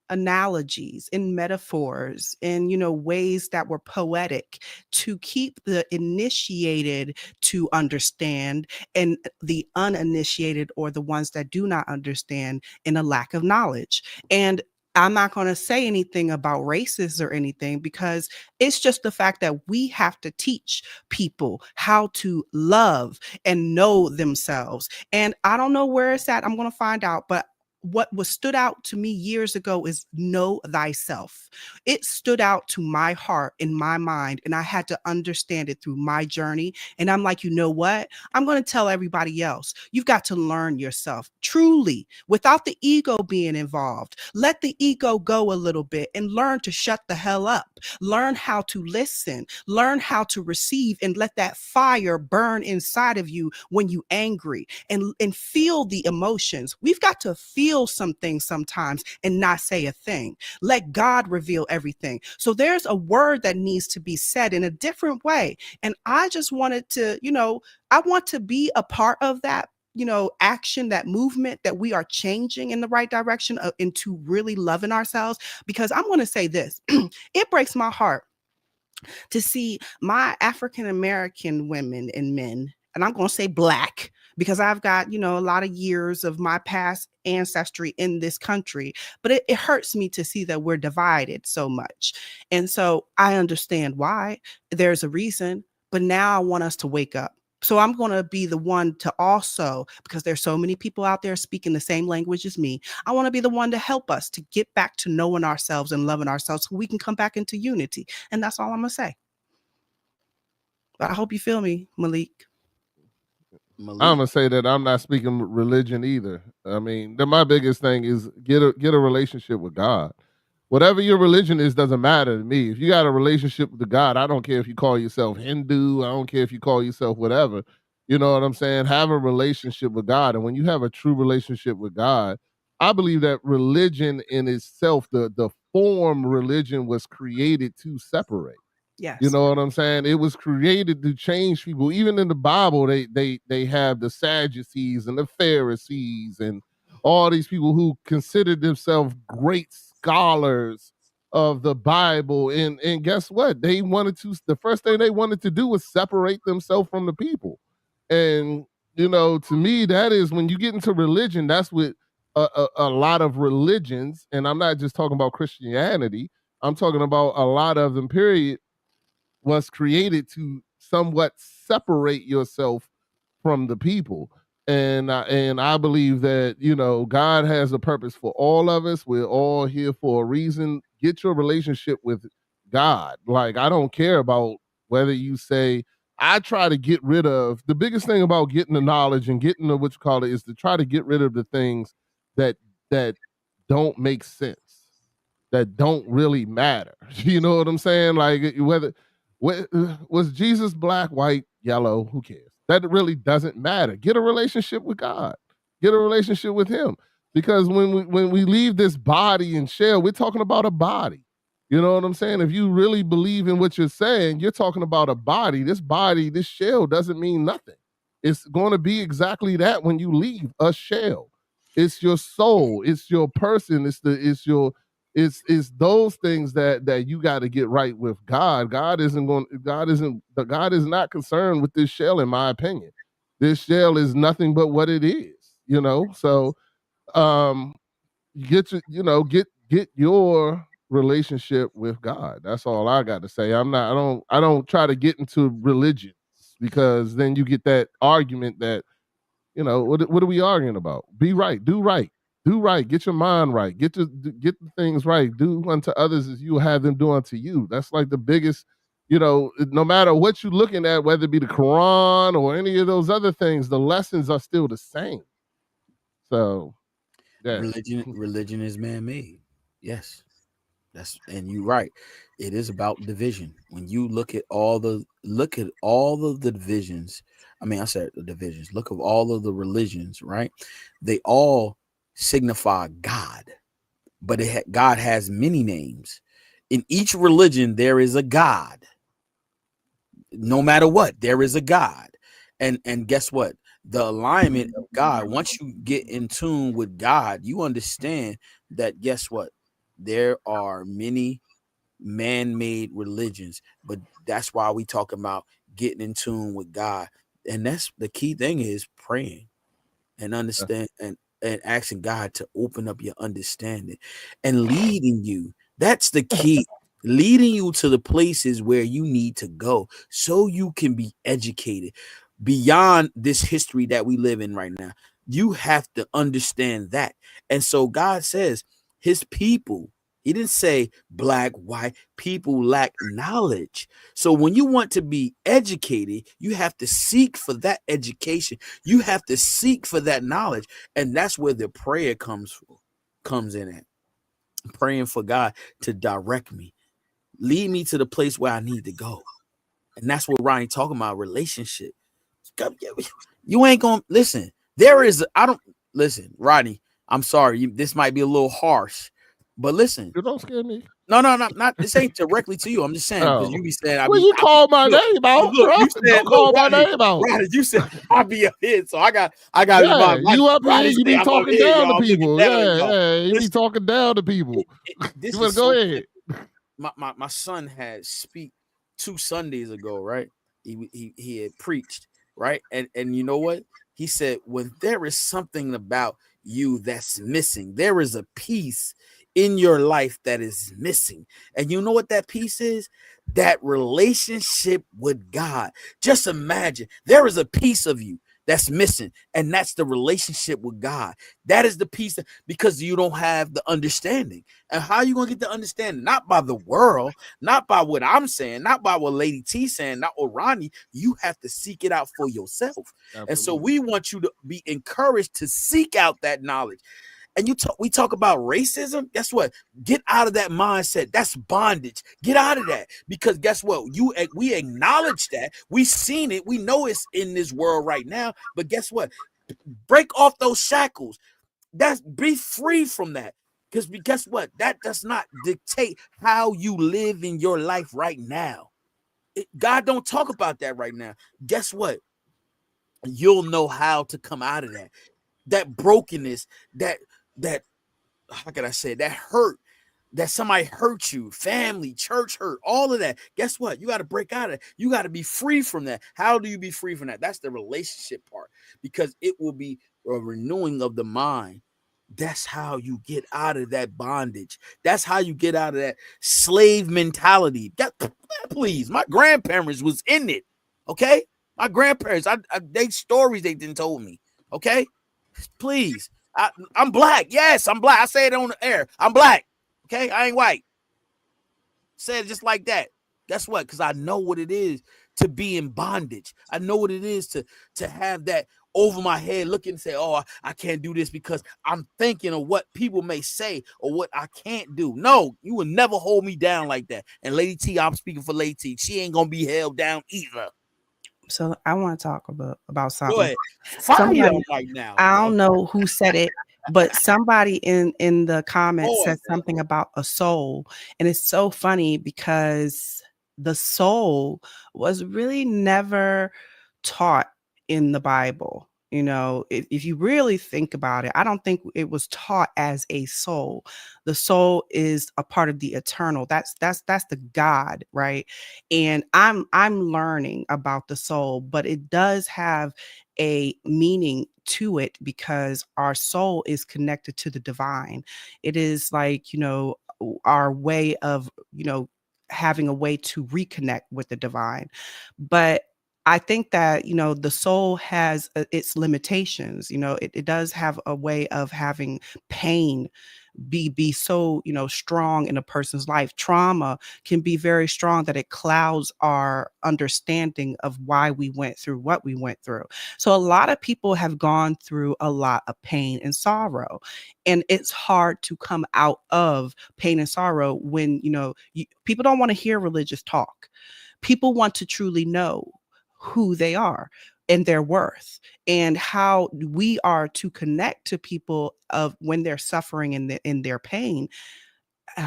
C: analogies, in metaphors, in ways that were poetic, to keep the initiated to understand and the uninitiated, or the ones that do not understand, in a lack of knowledge. And I'm not going to say anything about racist or anything, because it's just the fact that we have to teach people how to love and know themselves. And I don't know where it's at. I'm going to find out. But what was stood out to me years ago is know thyself. It stood out to my heart, in my mind, and I had to understand it through my journey. And I'm like, you know what? I'm going to tell everybody else, you've got to learn yourself truly, without the ego being involved. Let the ego go a little bit and learn to shut the hell up. Learn how to listen, learn how to receive, and let that fire burn inside of you when you're angry, and feel the emotions. We've got to feel some things sometimes and not say a thing. Let God reveal everything. So there's a word that needs to be said in a different way. And I just wanted to, I want to be a part of that, action, that movement, that we are changing in the right direction into really loving ourselves. Because I'm going to say this, it breaks my heart to see my African American women and men, and I'm going to say Black, because I've got, a lot of years of my past ancestry in this country, but it hurts me to see that we're divided so much. And so I understand why. There's a reason, but now I want us to wake up. So I'm going to be the one to also, because there's so many people out there speaking the same language as me, I want to be the one to help us to get back to knowing ourselves and loving ourselves so we can come back into unity. And that's all I'm going to say. But I hope you feel me, Malik.
A: I'm gonna say that I'm not speaking religion either. I mean, my biggest thing is get a relationship with God. Whatever your religion is doesn't matter to me. If you got a relationship with God, I don't care if you call yourself Hindu. I don't care if you call yourself whatever. You know what I'm saying? Have a relationship with God. And when you have a true relationship with God, I believe that religion in itself, the form religion was created to separate.
C: Yes.
A: You know what I'm saying? It was created to change people. Even in the Bible, they have the Sadducees and the Pharisees and all these people who considered themselves great scholars of the Bible. And guess what? The first thing they wanted to do was separate themselves from the people. And, to me, that is when you get into religion, that's what a lot of religions, and I'm not just talking about Christianity, I'm talking about a lot of them, period, was created to somewhat separate yourself from the people. And I believe that, God has a purpose for all of us. We're all here for a reason. Get your relationship with God. Like, I don't care about whether you say, I try to get rid of, the biggest thing about getting the knowledge and getting the, what you call it, is to try to get rid of the things that don't make sense, that don't really matter. You know what I'm saying? Like, was Jesus black, white, yellow? Who cares? That really doesn't matter. Get a relationship with God. Get a relationship with Him, because when we leave this body and shell, we're talking about a body. You know what I'm saying? If you really believe in what you're saying, you're talking about a body. This body, this shell, doesn't mean nothing. It's going to be exactly that when you leave a shell. It's your soul. It's your person. It's those things that you got to get right with God. God is not concerned with this shell, in my opinion. This shell is nothing but what it is, So get your relationship with God. That's all I got to say. I don't try to get into religion, because then you get that argument that, what are we arguing about? Be right, do right. Do right. Get your mind right. Get the things right. Do unto others as you have them do unto you. That's like the biggest, no matter what you're looking at, whether it be the Quran or any of those other things, the lessons are still the same. So, yeah.
B: Religion is man-made. Yes. And you're right. It is about division. When you look at all of the divisions, I said the divisions. Look at all of the religions, right? They all signify God, but God has many names. In each religion, there is a God. No matter what, there is a God. And guess what? The alignment of God, once you get in tune with God, you understand that, guess what? There are many man-made religions, but that's why we talk about getting in tune with God. And that's the key thing, is praying and understand and asking God to open up your understanding and leading you. That's the key. Leading you to the places where you need to go so you can be educated beyond this history that we live in right now. You have to understand that. And so God says his people, he didn't say black, white, people lack knowledge. So when you want to be educated, you have to seek for that education. You have to seek for that knowledge. And that's where the prayer comes in at. Praying for God to direct me, lead me to the place where I need to go. And that's what Ronnie talking about, relationship. You ain't gonna listen. Rodney, I'm sorry. This might be a little harsh, but listen.
A: You don't scare me.
B: No, not. This ain't directly to you. I'm just saying, because you be saying,
A: you call my name out.
B: Look, you said,
A: don't call my name out.
B: Rodney, you said I be up here, so I got.
A: Yeah, you up here, you be
B: I'm
A: talking
B: here,
A: down to people.
B: Yeah,
A: you be talking down to people.
B: This
A: you wanna go ahead.
B: My son had speak 2 Sundays ago, right? He had preached, right? And you know what? He said, when there is something about you that's missing, there is a piece in your life that is missing. And you know what that piece is? That relationship with God. Just imagine there is a piece of you that's missing, and that's the relationship with God. That is the piece because you don't have the understanding. And how are you going to get the understanding? Not by the world, not by what I'm saying, not by what Lady T saying, not what Ronnie. You have to seek it out for yourself.
A: Absolutely.
B: And so we want you to be encouraged to seek out that knowledge. And we talk about racism. Guess what? Get out of that mindset. That's bondage. Get out of that, because guess what? We acknowledge that. We've seen it. We know it's in this world right now. But guess what? Break off those shackles. Be free from that. Because guess what? That does not dictate how you live in your life right now. God don't talk about that right now. Guess what? You'll know how to come out of that. That brokenness, that how can I say, that hurt, that somebody hurt you, family, church hurt, all of that. Guess what? You got to break out of it. You got to be free from that. How do you be free from that? That's the relationship part, because it will be a renewing of the mind. That's how you get out of that bondage. That's how you get out of that slave mentality. Please, my grandparents was in it. Okay, my grandparents, they stories they didn't told me. Okay, please. I'm black. Yes, I'm black. I say it on the air. I'm black. Okay, I ain't white. Say it just like that. Guess what? Because I know what it is to be in bondage. I know what it is to have that over my head, looking and say, oh, I can't do this because I'm thinking of what people may say or what I can't do. No, you will never hold me down like that. And Lady T, I'm speaking for Lady T. She ain't gonna be held down either.
C: So I want to talk about something.
B: Go ahead. Fire right now.
C: I don't know who said it, but somebody in the comments said something about a soul. And it's so funny because the soul was really never taught in the Bible. You know, if you really think about it, I don't think it was taught as a soul. The soul is a part of the eternal. That's the God, right? And I'm learning about the soul, but it does have a meaning to it because our soul is connected to the divine. It is like, you know, our way of, you know, having a way to reconnect with the divine. But I think that, you know, the soul has its limitations. You know, it does have a way of having pain be so, you know, strong in a person's life. Trauma can be very strong that it clouds our understanding of why we went through what we went through. So a lot of people have gone through a lot of pain and sorrow, and it's hard to come out of pain and sorrow when, you know, people don't want to hear religious talk. People want to truly know who they are and their worth, and how we are to connect to people of when they're suffering in their pain.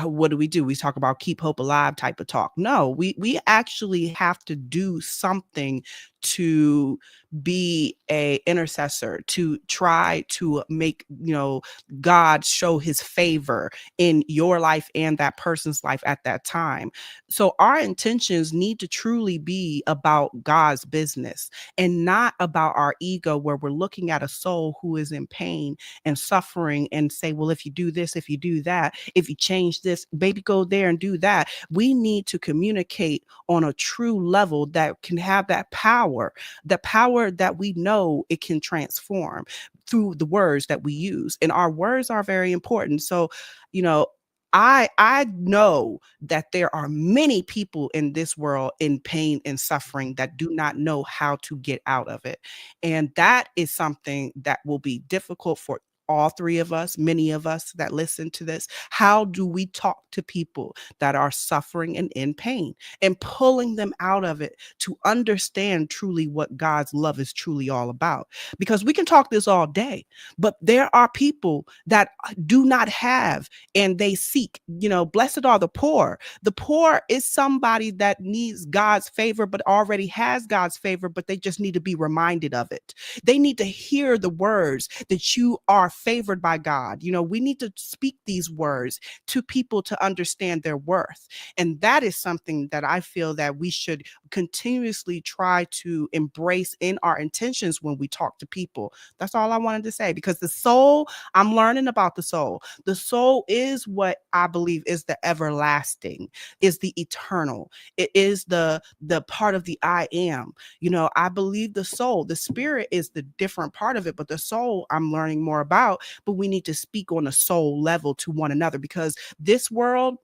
C: What do? We talk about keep hope alive type of talk. No, we actually have to do something to be a intercessor, to try to make, you know, God show his favor in your life and that person's life at that time. So our intentions need to truly be about God's business and not about our ego, where we're looking at a soul who is in pain and suffering and say, well, if you do this, if you do that, if you change this, baby, go there and do that. We need to communicate on a true level that can have that power, the power that we know it can transform through the words that we use. And our words are very important. So, you know, I know that there are many people in this world in pain and suffering that do not know how to get out of it. And that is something that will be difficult for all three of us, many of us that listen to this. How do we talk to people that are suffering and in pain and pulling them out of it to understand truly what God's love is truly all about? Because we can talk this all day, but there are people that do not have and they seek, you know, blessed are the poor. The poor is somebody that needs God's favor, but already has God's favor, but they just need to be reminded of it. They need to hear the words that you are favored by God. You know, we need to speak these words to people to understand their worth. And that is something that I feel that we should continuously try to embrace in our intentions when we talk to people. That's all I wanted to say, because the soul, I'm learning about the soul. The soul is what I believe is the everlasting, is the eternal. It is the part of the I am. You know, I believe the soul, the spirit is the different part of it, but the soul I'm learning more about. But we need to speak on a soul level to one another, because this world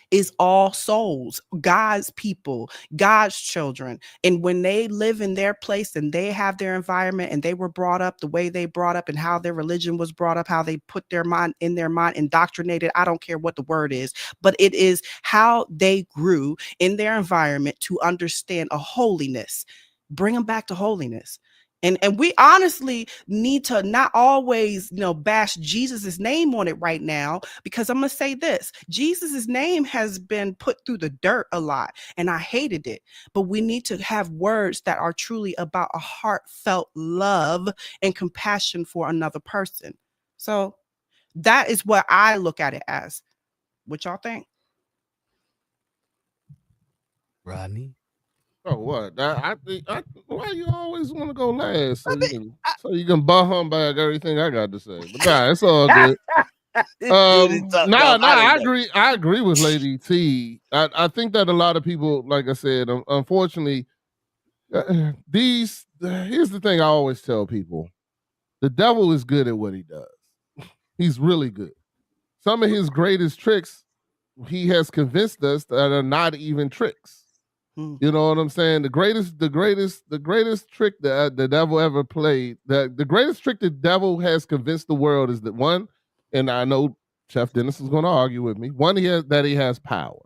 C: is all souls, God's people, God's children. And when they live in their place and they have their environment and they were brought up the way they brought up and how their religion was brought up, how they put their mind in their mind, indoctrinated, I don't care what the word is, but it is how they grew in their environment to understand a holiness. Bring them back to holiness. And we honestly need to not always, you know, bash Jesus's name on it right now, because I'm going to say this: Jesus's name has been put through the dirt a lot, and I hated it. But we need to have words that are truly about a heartfelt love and compassion for another person. So that is what I look at it as. What y'all think?
B: Rodney?
A: Oh, what? I think. Why you always want to go last so you can humbug everything I got to say? But nah, it's all good. I agree with Lady T. I think that a lot of people, like I said, unfortunately, here's the thing I always tell people: the devil is good at what he does. He's really good. Some of his greatest tricks, he has convinced us that are not even tricks. You know what I'm saying? The greatest trick that the devil ever played, the greatest trick the devil has convinced the world is that, one, and I know Chef Dennis is going to argue with me. One, he has power.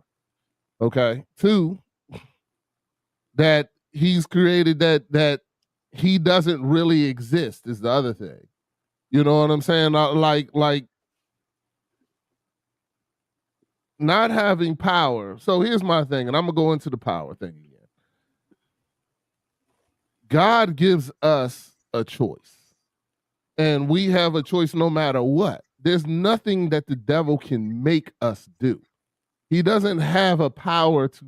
A: Okay. Two, that he's created that he doesn't really exist is the other thing. You know what I'm saying? Like not having power. So here's my thing, and I'm gonna go into the power thing again. God gives us a choice, and we have a choice no matter what. There's nothing that the devil can make us do. He doesn't have a power to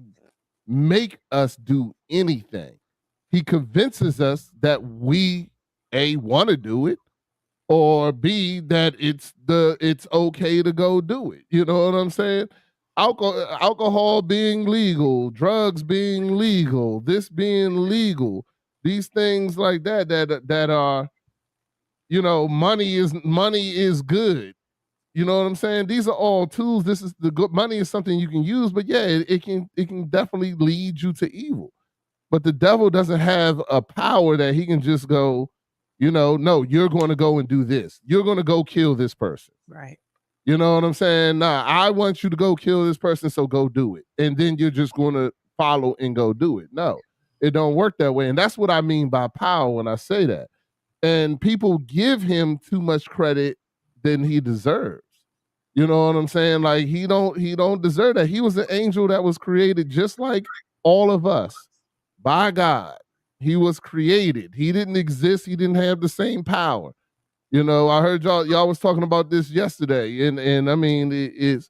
A: make us do anything. He convinces us that we A, want to do it, or B, that it's okay to go do it. You know what I'm saying? Alcohol being legal, drugs being legal, this being legal, these things like that are, you know, money is good. You know what I'm saying? These are all tools. This is the good money is something you can use, but yeah, it can definitely lead you to evil. But the devil doesn't have a power that he can just go, you know, no, you're going to go and do this. You're going to go kill this person.
C: Right.
A: You know what I'm saying? Nah, I want you to go kill this person, so go do it. And then you're just going to follow and go do it. No, it don't work that way. And that's what I mean by power when I say that. And people give him too much credit than he deserves. You know what I'm saying? Like he don't deserve that. He was an angel that was created just like all of us by God. He was created. He didn't exist. He didn't have the same power. You know, I heard y'all was talking about this yesterday, and I mean, it's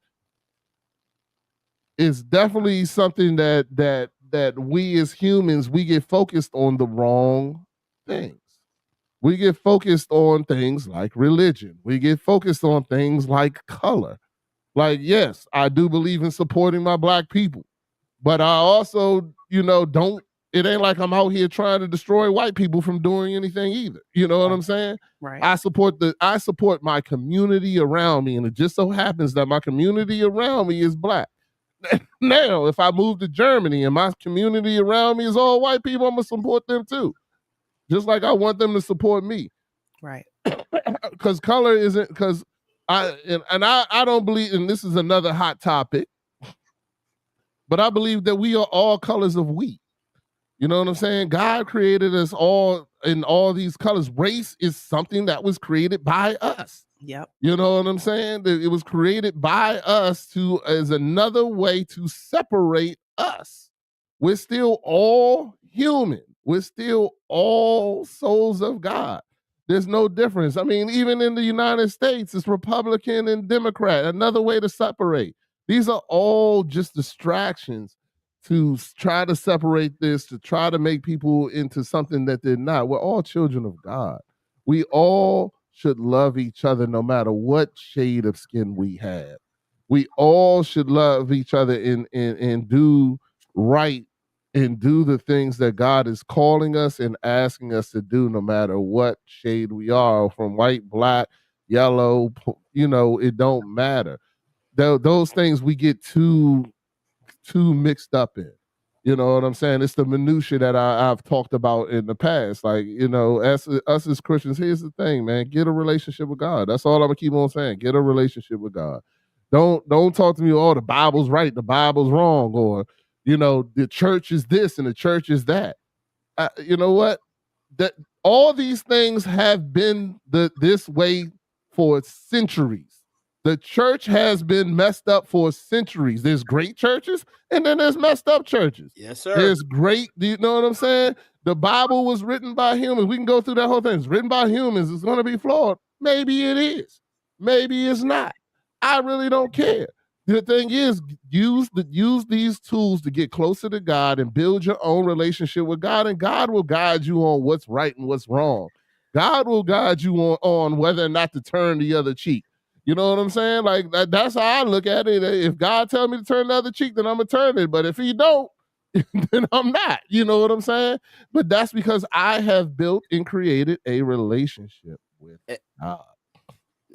A: definitely something that we as humans, we get focused on the wrong things. We get focused on things like religion. We get focused on things like color. Like, yes, I do believe in supporting my Black people, but I also, you know, it ain't like I'm out here trying to destroy white people from doing anything either. You know what I'm saying?
C: Right.
A: I support my community around me, and it just so happens that my community around me is Black. Now, if I move to Germany and my community around me is all white people, I'm gonna support them too. Just like I want them to support me.
C: Right.
A: Because color isn't, because I don't believe, and this is another hot topic, but I believe that we are all colors of wheat. You know what I'm saying? God created us all in all these colors. Race is something that was created by us.
C: Yep.
A: You know what I'm saying? It was created by us as another way to separate us. We're still all human. We're still all souls of God. There's no difference. I mean, even in the United States, it's Republican and Democrat. Another way to separate. These are all just distractions to try to separate this, to try to make people into something that they're not. We're all children of God. We all should love each other no matter what shade of skin we have. We all should love each other and do right and do the things that God is calling us and asking us to do, no matter what shade we are, from white, black, yellow, it don't matter. Those things we get too mixed up in. You know what I'm saying? It's the minutia that I've talked about in the past. Like, us as Christians, here's the thing, man. Get a relationship with God. That's all I'm gonna keep on saying. Get a relationship with God. Don't talk to me, oh, the Bible's right, the Bible's wrong, or the church is this and the church is that. You know what? That all these things have been this way for centuries. The church has been messed up for centuries. There's great churches and then there's messed up churches.
B: Yes, sir.
A: There's great, do you know what I'm saying? The Bible was written by humans. We can go through that whole thing. It's written by humans. It's going to be flawed. Maybe it is. Maybe it's not. I really don't care. The thing is, use these tools to get closer to God and build your own relationship with God, and God will guide you on what's right and what's wrong. God will guide you on whether or not to turn the other cheek. You know what I'm saying? Like that's how I look at it. If God tells me to turn the other cheek, then I'm gonna turn it. But if He don't, then I'm not. You know what I'm saying? But that's because I have built and created a relationship with God.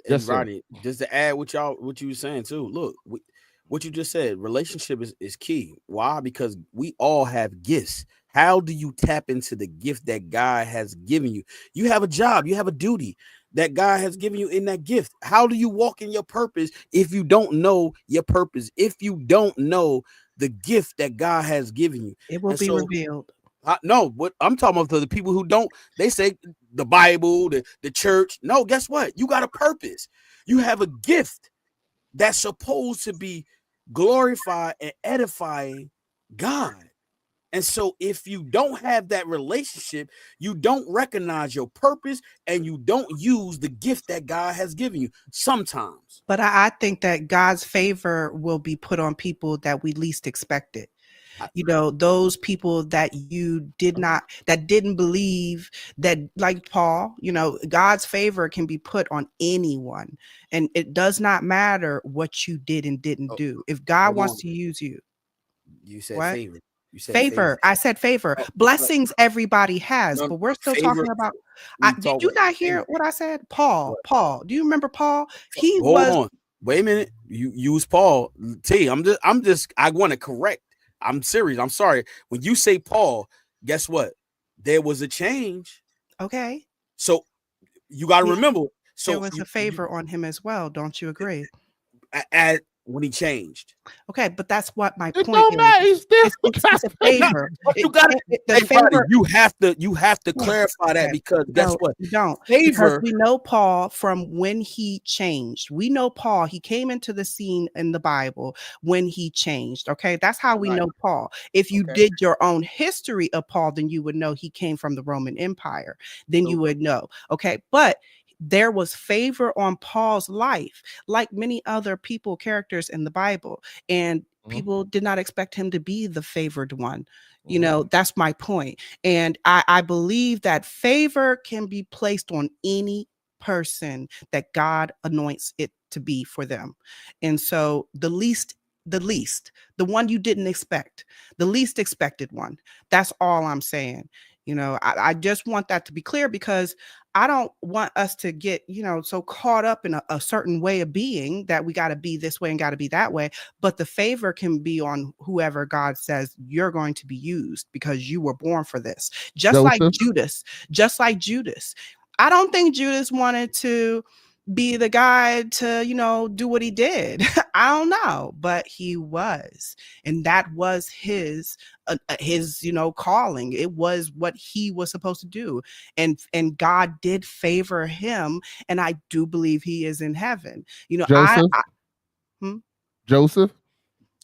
B: And Rodney, just to add what you were saying too. Look, what you just said, relationship is key. Why? Because we all have gifts. How do you tap into the gift that God has given you? You have a job, you have a duty that God has given you in that gift. How do you walk in your purpose if you don't know your purpose? If you don't know the gift that God has given you,
C: it will be revealed.
B: No, what I'm talking about, the people who don't, they say the Bible, the church. No, guess what? You got a purpose. You have a gift that's supposed to be glorifying and edifying God. And so if you don't have that relationship, you don't recognize your purpose and you don't use the gift that God has given you sometimes.
C: But I think that God's favor will be put on people that we least expected. Those people that didn't believe, that, like Paul, God's favor can be put on anyone. And it does not matter what you did and didn't do. If God wants to use you.
B: You said what? Favor. You said
C: favor. I said favor. Blessings everybody has, but we're still talking about. Did you not hear what I said? Paul. Do you remember Paul?
B: Hold on. Wait a minute. You use Paul. T. I want to correct. I'm serious. I'm sorry. When you say Paul, guess what? There was a change.
C: Okay.
B: So you got to remember. So
C: there was a favor on him as well. Don't you agree?
B: When he changed.
C: Okay, but that's what my point
A: is.
C: It's a favor.
B: You got the favor. You have to clarify that, because guess what?
C: You don't.
B: Favor.
C: Because we know Paul from when he changed. We know Paul. He came into the scene in the Bible when he changed. Okay, that's how we know Paul. If you did your own history of Paul, then you would know he came from the Roman Empire. Then you would know. Okay, but there was favor on Paul's life, like many other characters in the Bible, and people did not expect him to be the favored one. That's my point. And I believe that favor can be placed on any person that God anoints it to be for them. And so the one you didn't expect, the least expected one, that's all I'm saying. I just want that to be clear, because I don't want us to get, so caught up in a certain way of being that we got to be this way and got to be that way. But the favor can be on whoever God says you're going to be used, because you were born for this. Just like Judas. I don't think Judas wanted to be the guy to, do what he did. I don't know, but he was. And that was his calling. It was what he was supposed to do. And God did favor him. And I do believe he is in heaven.
A: Joseph.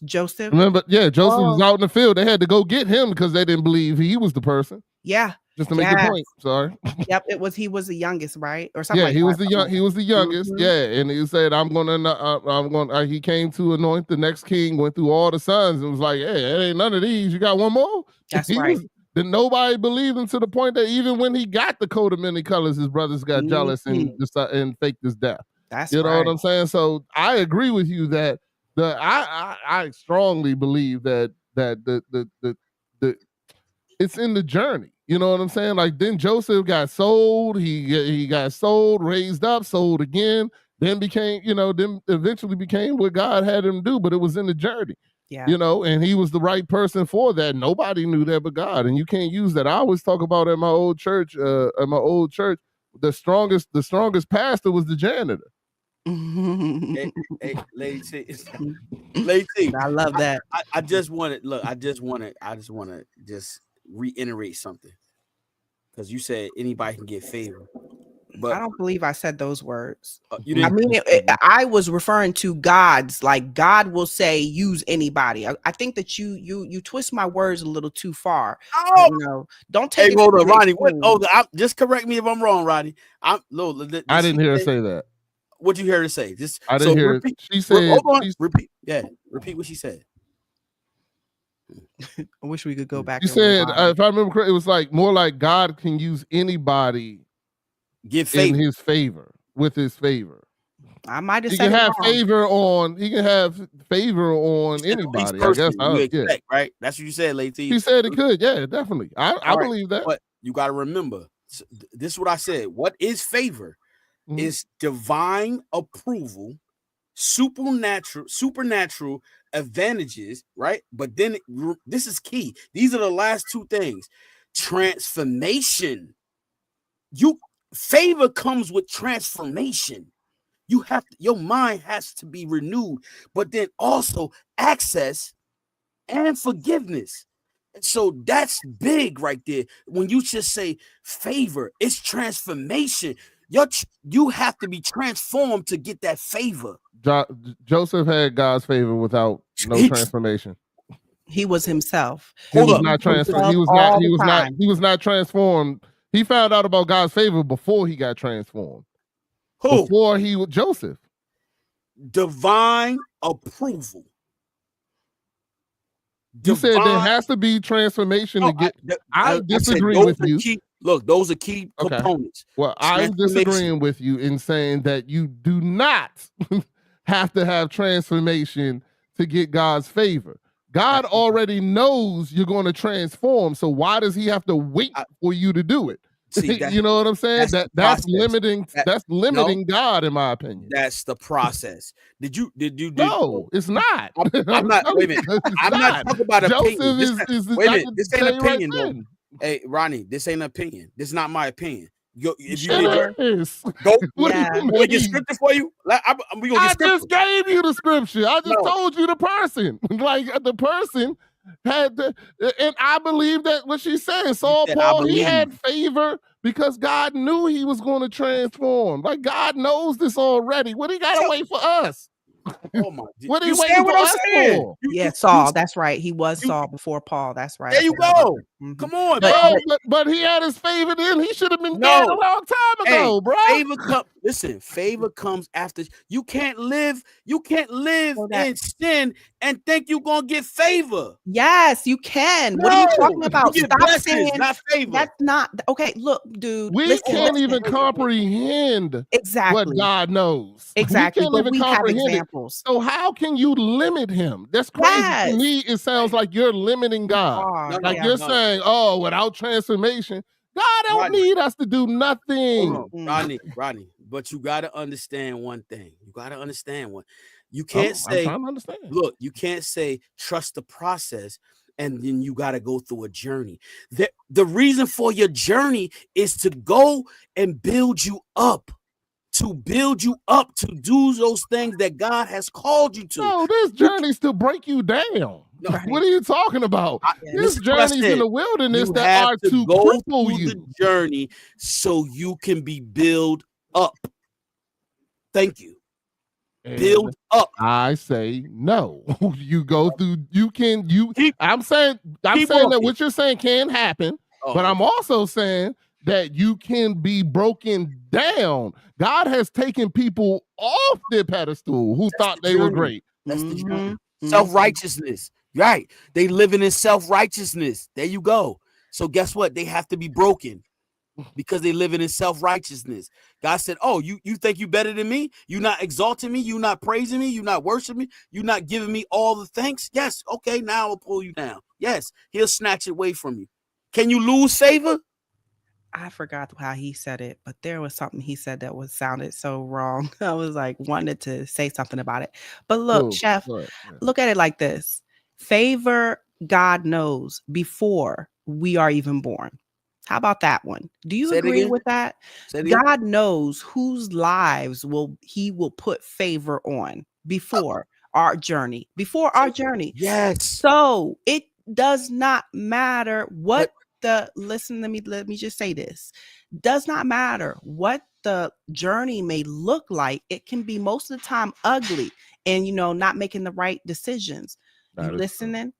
C: Joseph.
A: Remember, Joseph was out in the field. They had to go get him because they didn't believe he was the person.
C: Yeah.
A: Just to make the
C: Yes.
A: point. Sorry.
C: Yep, he was the youngest, right? Or something
A: Yeah,
C: like
A: he was
C: that.
A: he was the youngest.
C: Mhm.
A: Yeah, and he said, "I'm gonna." He came to anoint the next king. Went through all the sons and was like, "Hey, it ain't none of these. You got one more."
C: That's
A: He
C: right.
A: was. Then nobody believed him to the point that even when he got the coat of many colors, his brothers got jealous and decided and faked his death.
C: That's
A: You know
C: right.
A: what I'm saying? So I agree with you that I strongly believe that the it's in the journey. You know what I'm saying? Like then Joseph got sold, he got sold, raised up, sold again, then became, then eventually became what God had him do, but it was in the journey.
C: Yeah.
A: And he was the right person for that. Nobody knew that but God. And you can't use that. I always talk about at my old church, the strongest pastor was the janitor.
B: Hey, Lady T. Lady T.
C: I love that.
B: I just want to just reiterate something. Because you said anybody can get favor. But
C: I don't believe I said those words.
B: You didn't.
C: I mean, I was referring to God's, like God will say, use anybody. I think that you twist my words a little too far.
B: Oh,
C: don't take it.
B: Hey, hold on, Ronnie. What? Just correct me if I'm wrong, Ronnie.
A: I didn't hear her say that.
B: What'd you hear her say?
A: I didn't hear it. She said,
B: hold on. Repeat. Yeah, repeat what she said.
C: I wish we could go back.
A: She said, if I remember correctly, it was like more like God can use anybody in his favor, with his favor.
C: I might have
A: he
C: said
A: can have
C: wrong.
A: he can have favor on anybody. I guess
B: expect, right? That's what you said, Lady.
A: She said it could, yeah, definitely. I believe that.
B: But you got to remember, this is what I said. What is favor? Is divine approval, supernatural advantages, right? But then this is key. These are the last two things. Transformation. Favor comes with transformation. Your mind has to be renewed, but then also access and forgiveness. And so that's big right there. When you just say favor, it's transformation. You have to be transformed to get that favor.
A: Joseph had God's favor without no transformation.
C: He was himself.
A: He was not transformed. He was not transformed. He found out about God's favor before he got transformed.
B: Who?
A: Before he was Joseph.
B: Divine approval.
A: You said there has to be transformation to get. I disagree with you.
B: Look, those are key components.
A: Well, I'm disagreeing with you in saying that you do not have to have transformation to get God's favor. God already knows you're going to transform. So why does he have to wait for you to do it?
B: See,
A: you know what I'm saying? That's limiting. That's limiting
B: no,
A: God, in my opinion.
B: That's the process. Did you?
A: No, it's not.
B: I'm not. Wait a minute. I'm not talking about opinion. Wait a minute. This ain't an opinion, though. Hey, Ronnie, this ain't an opinion. This is not my opinion. If you go, we get scripture for you. We gonna get
A: just gave you the scripture. I just told you the person. Like the person had and I believe that what she's saying. Paul, he had favor because God knew he was going to transform. Like God knows this already. What do you gotta wait for us?
B: Oh my!
A: What are you waiting for us for?
C: Yeah, Saul. That's right. He was Saul before Paul. That's right.
B: There you go. Come on,
A: but he had his favor then. He should have been dead a long time ago, bro.
B: Favor comes after. You can't live in sin and think you're gonna get favor.
C: Yes, you can. What are you talking about?
B: Stop saying not favor.
C: That's not okay. Look, dude.
A: We can't even comprehend
C: exactly
A: what God knows.
C: Exactly.
A: We can't even comprehend
C: examples.
A: So how can you limit him? That's crazy. To me, it sounds like you're limiting God. You're saying, oh, without transformation, God don't need us to do nothing.
B: Rodney, but you got to understand one thing. You can't say, look, you can't say trust the process and then you got to go through a journey. The reason for your journey is to go and build you up. To build you up to do those things that God has called you to.
A: No, this journey's to break you down. No, what are you talking about? This journey's in the wilderness that are to cripple you.
B: The journey so you can be built up. Thank you. And build up.
A: I say no. You go through. I'm saying that what you're saying can happen. But I'm also saying that you can be broken down. God has taken people off their pedestal who thought they were great.
B: That's the journey.
C: Mhm.
B: Self-righteousness. Right. They living in self-righteousness. There you go. So guess what? They have to be broken because they living in self-righteousness. God said, oh, you think you better than me? You not exalting me? You not praising me? You not worshiping me? You not giving me all the thanks? Yes. Okay, now I'll pull you down. Yes, he'll snatch it away from you. Can you lose favor?
C: I forgot how he said it, but there was something he said that was sounded so wrong. I was like wanted to say something about it. But look,
A: Cool.
C: Chef,
A: Go ahead. Yeah.
C: look at it like this. Favor God knows before we are even born. How about that one? Do you
B: Say it
C: agree
B: again.
C: with that?
B: Say it again.
C: God knows whose lives he will put favor on before our journey. Before our journey.
B: Yes.
C: So it does not matter what listen, let me just say this. Does not matter what the journey may look like. It can be most of the time ugly and not making the right decisions. You listening?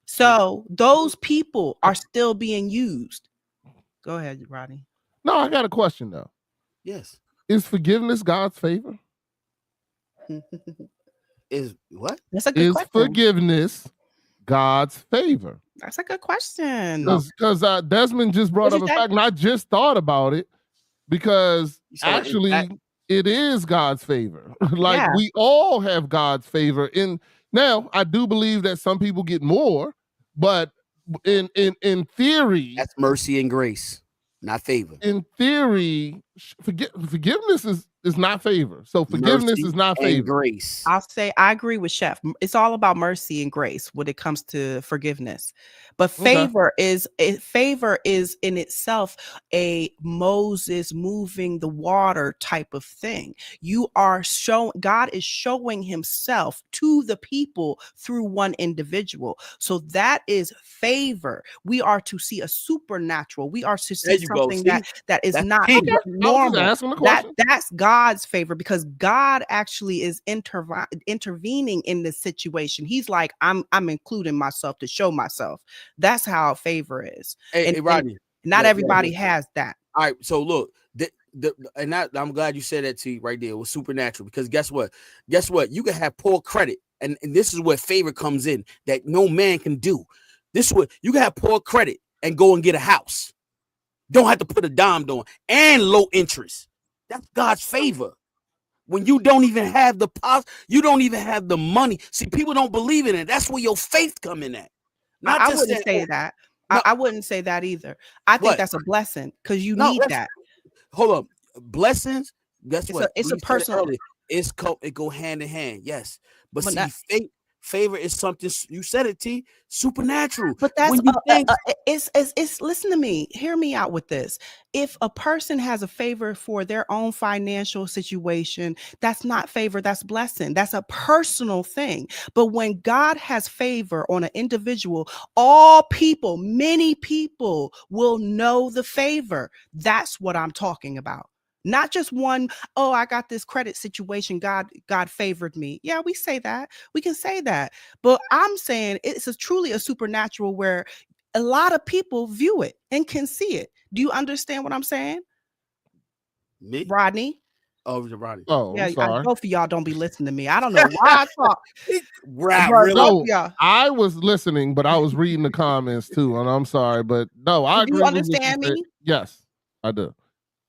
C: So those people are still being used. Go ahead, Rodney.
A: No, I got a question though.
B: Yes.
A: Is forgiveness God's favor?
B: Is what?
C: That's a good question.
A: Is forgiveness God's favor?
C: That's a good question.
A: Because Desmond just brought up a fact, and I just thought about it because actually it is God's favor. Like we all have God's favor. Now I do believe that some people get more, but in theory,
B: that's mercy and grace, not favor.
A: In theory, forgiveness is not favor. So forgiveness is not favor.
B: Grace.
C: I'll say I agree with Chef. It's all about mercy and grace when it comes to forgiveness. But favor is in itself a Moses moving the water type of thing. God is showing himself to the people through one individual. So that is favor. We are to see a supernatural. We are to see something that is not normal. That's God's favor because God actually is intervening in this situation. He's like, I'm including myself to show myself. That's how favor is.
B: Hey, Rodney,
C: not everybody has that.
B: All right, so look, I'm glad you said that to you right there. It was supernatural because guess what? You can have poor credit, and this is where favor comes in that no man can do. This is what you can have poor credit and go and get a house. Don't have to put a dime down and low interest. That's God's favor. When you don't even have you don't even have the money. See, people don't believe in it. That's where your faith come in at.
C: I wouldn't say that. No, I wouldn't say that either. I think that's a blessing because you need that.
B: Hold up. Blessings, guess what?
C: It's a personal.
B: It go hand in hand. Yes. But see, favor is something, you said it, T, supernatural.
C: But that's it's listen to me, hear me out with this. If a person has a favor for their own financial situation, that's not favor, that's blessing. That's a personal thing. But when God has favor on an individual, many people will know the favor. That's what I'm talking about. Not just one, oh, I got this credit situation. God favored me. Yeah, we say that. We can say that. But I'm saying it's truly a supernatural where a lot of people view it and can see it. Do you understand what I'm saying?
B: Me?
C: Rodney?
B: Oh, Rodney.
A: Oh, yeah,
C: both of y'all don't be listening to me. I don't know why I talk.
A: I was listening, but I was reading the comments too, and I'm sorry, but no, I agree.
C: Do you understand me?
A: Yes, I do.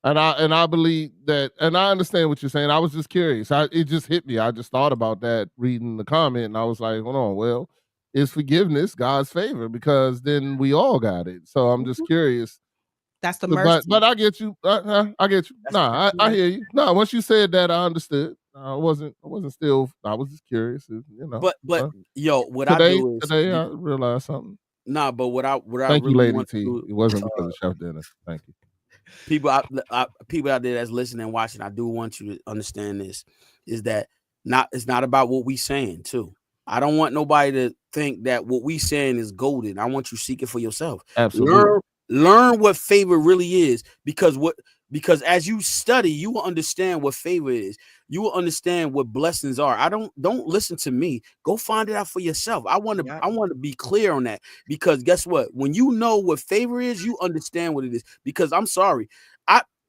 A: And I believe that, and I understand what you're saying. I was just curious. It just hit me. I just thought about that reading the comment, and I was like, hold on. Well, is forgiveness God's favor? Because then we all got it. So I'm just curious.
C: That's the mercy.
A: But I get you. I get you. No, I hear you. No, once you said that, I understood. I was just curious.
B: But yo, what
A: today I realized something.
B: Nah, but what I
A: thank
B: really
A: you, Lady
B: want
A: T.
B: to,
A: it wasn't because of Chef Dennis. Thank you.
B: People out there that's listening and watching, I do want you to understand this, is that it's not about what we saying too. I don't want nobody to think that what we saying is golden. I want you to seek it for yourself.
A: Absolutely.
B: Learn what favor really is, because Because as you study, you will understand what favor is. You will understand what blessings are. Don't listen to me. Go find it out for yourself. I want to be clear on that, because guess what? When you know what favor is, you understand what it is. Because I'm sorry.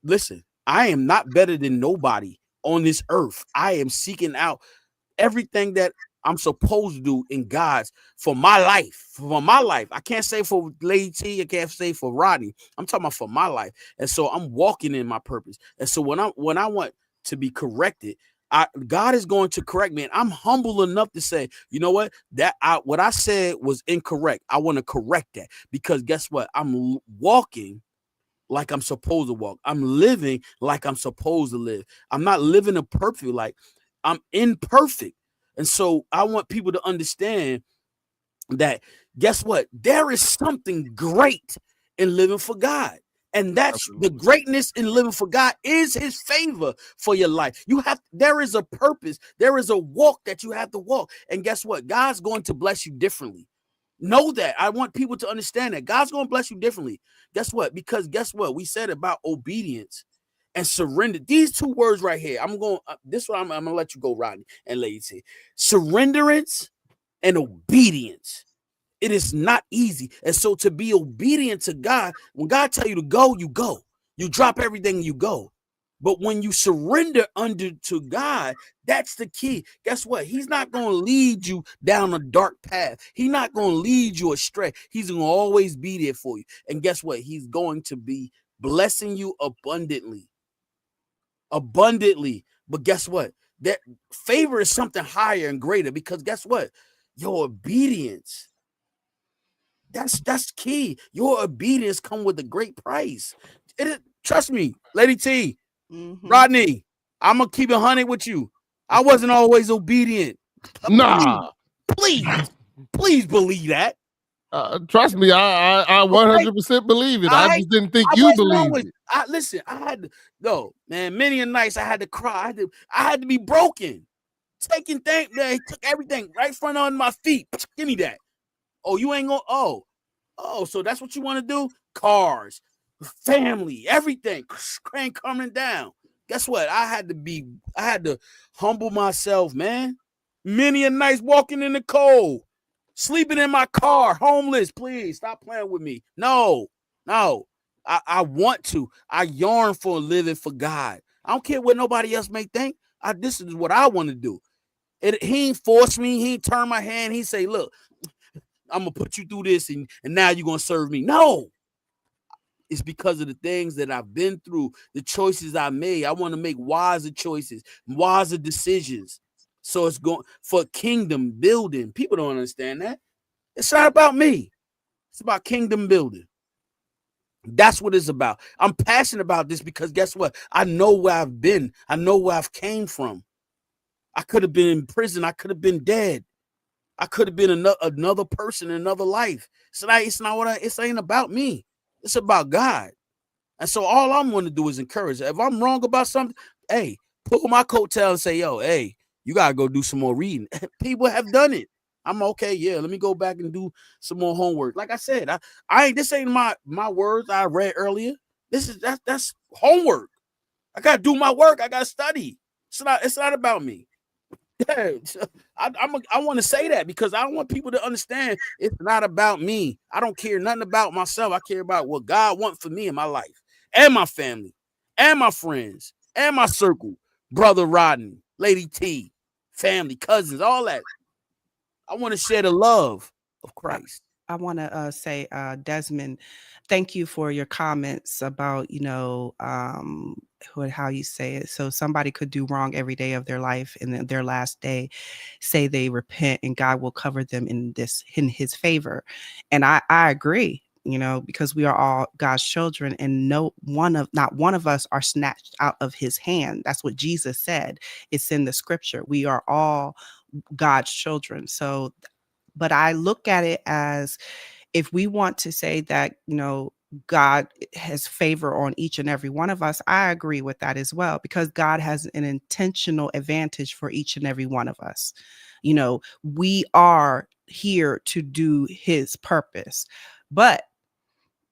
B: Listen, I am not better than nobody on this earth. I am seeking out everything that I'm supposed to do in God's for my life. For my life. I can't say for Lady T. I can't say for Rodney. I'm talking about for my life. And so I'm walking in my purpose. And so when I want to be corrected, God is going to correct me. And I'm humble enough to say, you know what? What I said was incorrect. I want to correct that, because guess what? I'm walking like I'm supposed to walk. I'm living like I'm supposed to live. I'm not living a perfect life. I'm imperfect. And so I want people to understand that, guess what? There is something great in living for God. And that's the greatness in living for God is his favor for your life. There is a purpose. There is a walk that you have to walk. And guess what? God's going to bless you differently. Know that. I want people to understand that God's going to bless you differently. Guess what? Because guess what? We said about obedience and surrender. These two words right here. I'm going to let you go, Rodney and Lady T. Surrenderance and obedience. It is not easy. And so to be obedient to God, when God tell you to go, you go. You drop everything, you go. But when you surrender under to God, that's the key. Guess what? He's not going to lead you down a dark path. He's not going to lead you astray. He's going to always be there for you. And guess what? He's going to be blessing you abundantly. Abundantly. But guess what? That favor is something higher and greater, because guess what? Your obedience. That's key. Your obedience come with a great price. Trust me, Lady T. Rodney, I'm gonna keep it 100 with you. I wasn't always obedient.
A: Nah,
B: please believe that.
A: Trust me, I 100% believe it. I just didn't think you believed it.
B: Listen, I had to go, man. Many a nights I had to cry. I had to be broken. Taking things, man. He took everything right front on my feet. Give me that. Oh, you ain't gonna. Oh, so that's what you want to do? Cars, family, everything coming down. Guess what? I had to humble myself, man. Many a nights walking in the cold, sleeping in my car, homeless. Please stop playing with me. No. I want to. I yearn for living for God. I don't care what nobody else may think. This is what I want to do. He ain't force me. He ain't turn my hand. He say, look, I'm going to put you through this and now you're going to serve me. No. It's because of the things that I've been through, the choices I made. I want to make wiser choices, wiser decisions. So it's going for kingdom building. People don't understand that. It's not about me. It's about kingdom building. That's what it's about. I'm passionate about this because guess what? I know where I've been. I know where I've came from. I could have been in prison. I could have been dead. I could have been another person in another life. It ain't about me. It's about God. And so all I'm going to do is encourage. If I'm wrong about something, hey, pull my coattail and say, yo, hey, you got to go do some more reading. People have done it. I'm okay. Yeah, let me go back and do some more homework. Like I said, this ain't my words I read earlier. That's homework. I got to do my work. I got to study. It's not about me. Yeah, I want to say that because I want people to understand it's not about me. I don't care nothing about myself. I care about what God wants for me in my life and my family and my friends and my circle. Brother Rodney, Lady T, family, cousins, all that. I want to share the love of Christ.
C: I want to say, Desmond, thank you for your comments about, how you say it. So somebody could do wrong every day of their life, and then their last day, say they repent, and God will cover them in his favor. And I agree, because we are all God's children, and not one of us are snatched out of his hand. That's what Jesus said. It's in the scripture. We are all God's children. So, but I look at it as, if we want to say that, God has favor on each and every one of us, I agree with that as well, because God has an intentional advantage for each and every one of us. We are here to do his purpose. But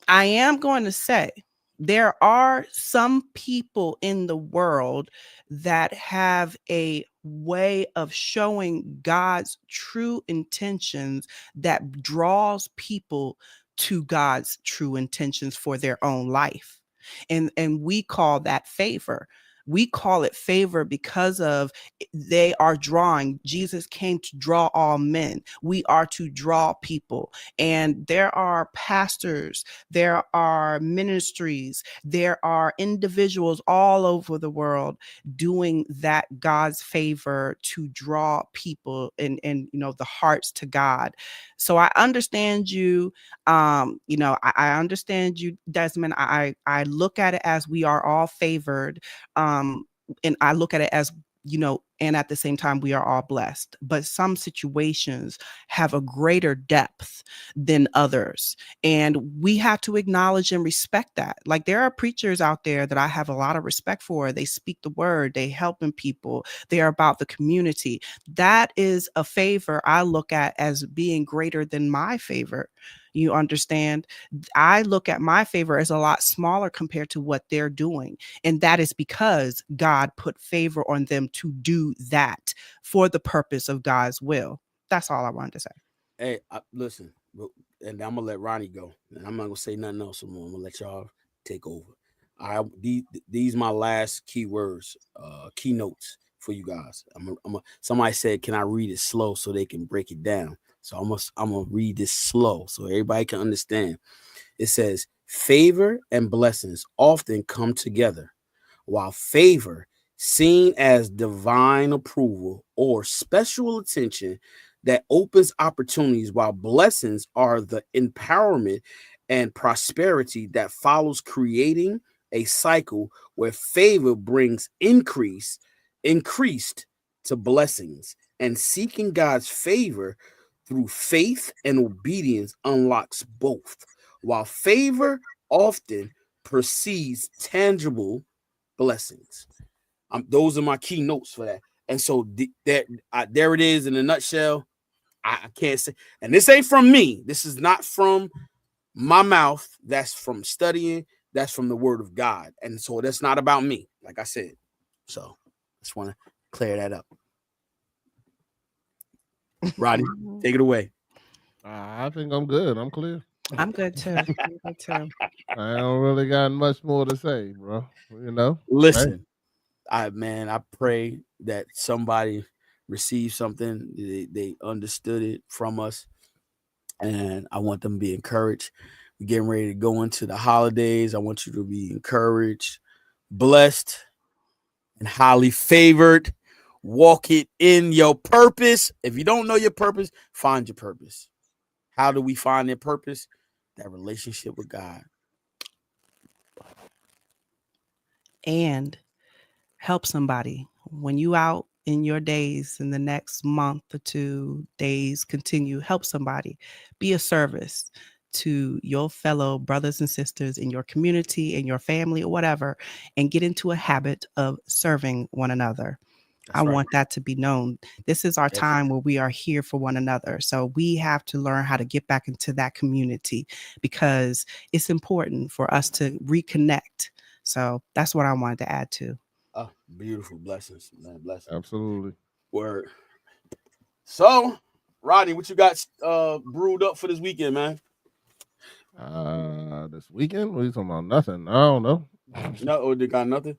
C: I am going to say There are some people in the world that have a way of showing God's true intentions that draws people to God's true intentions for their own life. And we call that favor. We call it favor because of they are drawing. Jesus came to draw all men. We are to draw people. And there are pastors, there are ministries, there are individuals all over the world doing that God's favor to draw people and the hearts to God. So I understand you. I understand you, Desmond. I look at it as we are all favored. And I look at it as, and at the same time, we are all blessed. But some situations have a greater depth than others. And we have to acknowledge and respect that. Like, there are preachers out there that I have a lot of respect for. They speak the word, they helping people, they're about the community. That is a favor I look at as being greater than my favor. You understand? I look at my favor as a lot smaller compared to what they're doing. And that is because God put favor on them to do that for the purpose of God's will. That's all I wanted to say.
B: Hey, listen, and I'm gonna let Ronnie go. And I'm not gonna say nothing else anymore. I'm gonna let y'all take over. These my last keywords, keynotes for you guys. Somebody said, can I read it slow so they can break it down? So I'm gonna read this slow so everybody can understand. It says, favor and blessings often come together, while favor, seen as divine approval or special attention that opens opportunities, while blessings are the empowerment and prosperity that follows, creating a cycle where favor brings increased to blessings, and seeking God's favor through faith and obedience unlocks both. While favor often precedes tangible blessings. Those are my key notes for that. And so there it is in a nutshell. I can't say, and this ain't from me. This is not from my mouth. That's from studying. That's from the word of God. And so that's not about me, like I said. So just want to clear that up. Rodney, take it away.
A: I think I'm good. I'm clear.
C: I'm good too.
A: I don't really got much more to say, bro.
B: Listen, right? I pray that somebody received something. They understood it from us, and I want them to be encouraged. We're getting ready to go into the holidays. I want you to be encouraged, blessed, and highly favored. Walk it in your purpose. If you don't know your purpose, find your purpose. How do we find that purpose? That relationship with God.
C: And help somebody. When you out in your days, in the next month or 2 days, continue, help somebody. Be a service to your fellow brothers and sisters in your community, in your family, or whatever, and get into a habit of serving one another. I want that to be known. This is our time where we are here for one another. So we have to learn how to get back into that community, because it's important for us to reconnect. So that's what I wanted to add to.
B: Oh, beautiful. Blessings, man. Blessings.
A: Absolutely.
B: Word. So, Rodney, what you got brewed up for this weekend, man?
A: This weekend? What are you talking about? Nothing. I don't know.
B: No, they got nothing?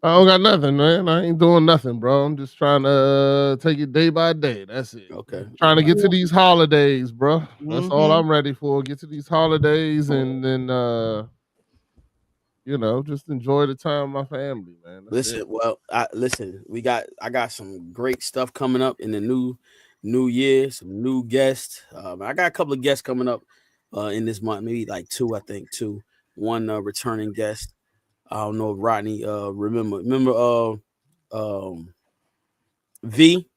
A: I don't got nothing, man. I ain't doing nothing, bro. I'm just trying to take it day by day. That's it.
B: Okay.
A: Trying to get to these holidays, bro. That's all I'm ready for. Get to these holidays and then just enjoy the time with my family, man. That's it.
B: I got some great stuff coming up in the new year, some new guests. I got a couple of guests coming up in this month, maybe like two. One returning guest. I don't know if Rodney remember V,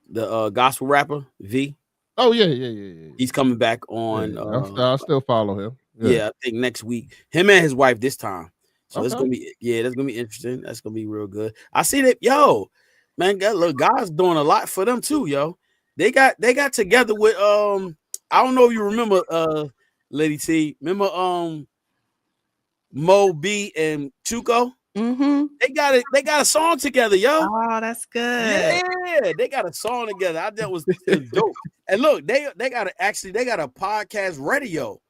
B: the gospel rapper V.
A: Oh yeah.
B: He's coming back on.
A: I still follow him.
B: Yeah, I think next week. Him and his wife this time. So it's gonna be that's gonna be interesting. That's gonna be real good. I see that, man. Look, God's doing a lot for them too, yo. They got together with I don't know if you remember Lady T. Remember Mo B and Chuco.
C: Mm-hmm.
B: They got a song together, yo.
C: Oh, that's good.
B: Yeah, they got a song together. I thought it was dope. And look, they got a podcast radio.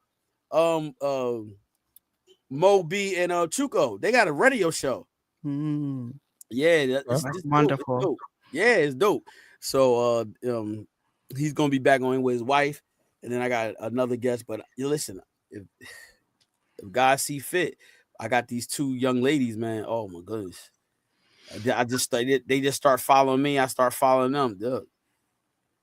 B: Mo B and Chuco, they got a radio show.
C: Mm.
B: Yeah,
C: That's
B: it's
C: wonderful.
B: dope. Yeah, it's dope. So he's gonna be back on with his wife, and then I got another guest. But you listen, if God see fit, I got these two young ladies, man. Oh my goodness. They just start following me. I start following them. Dude.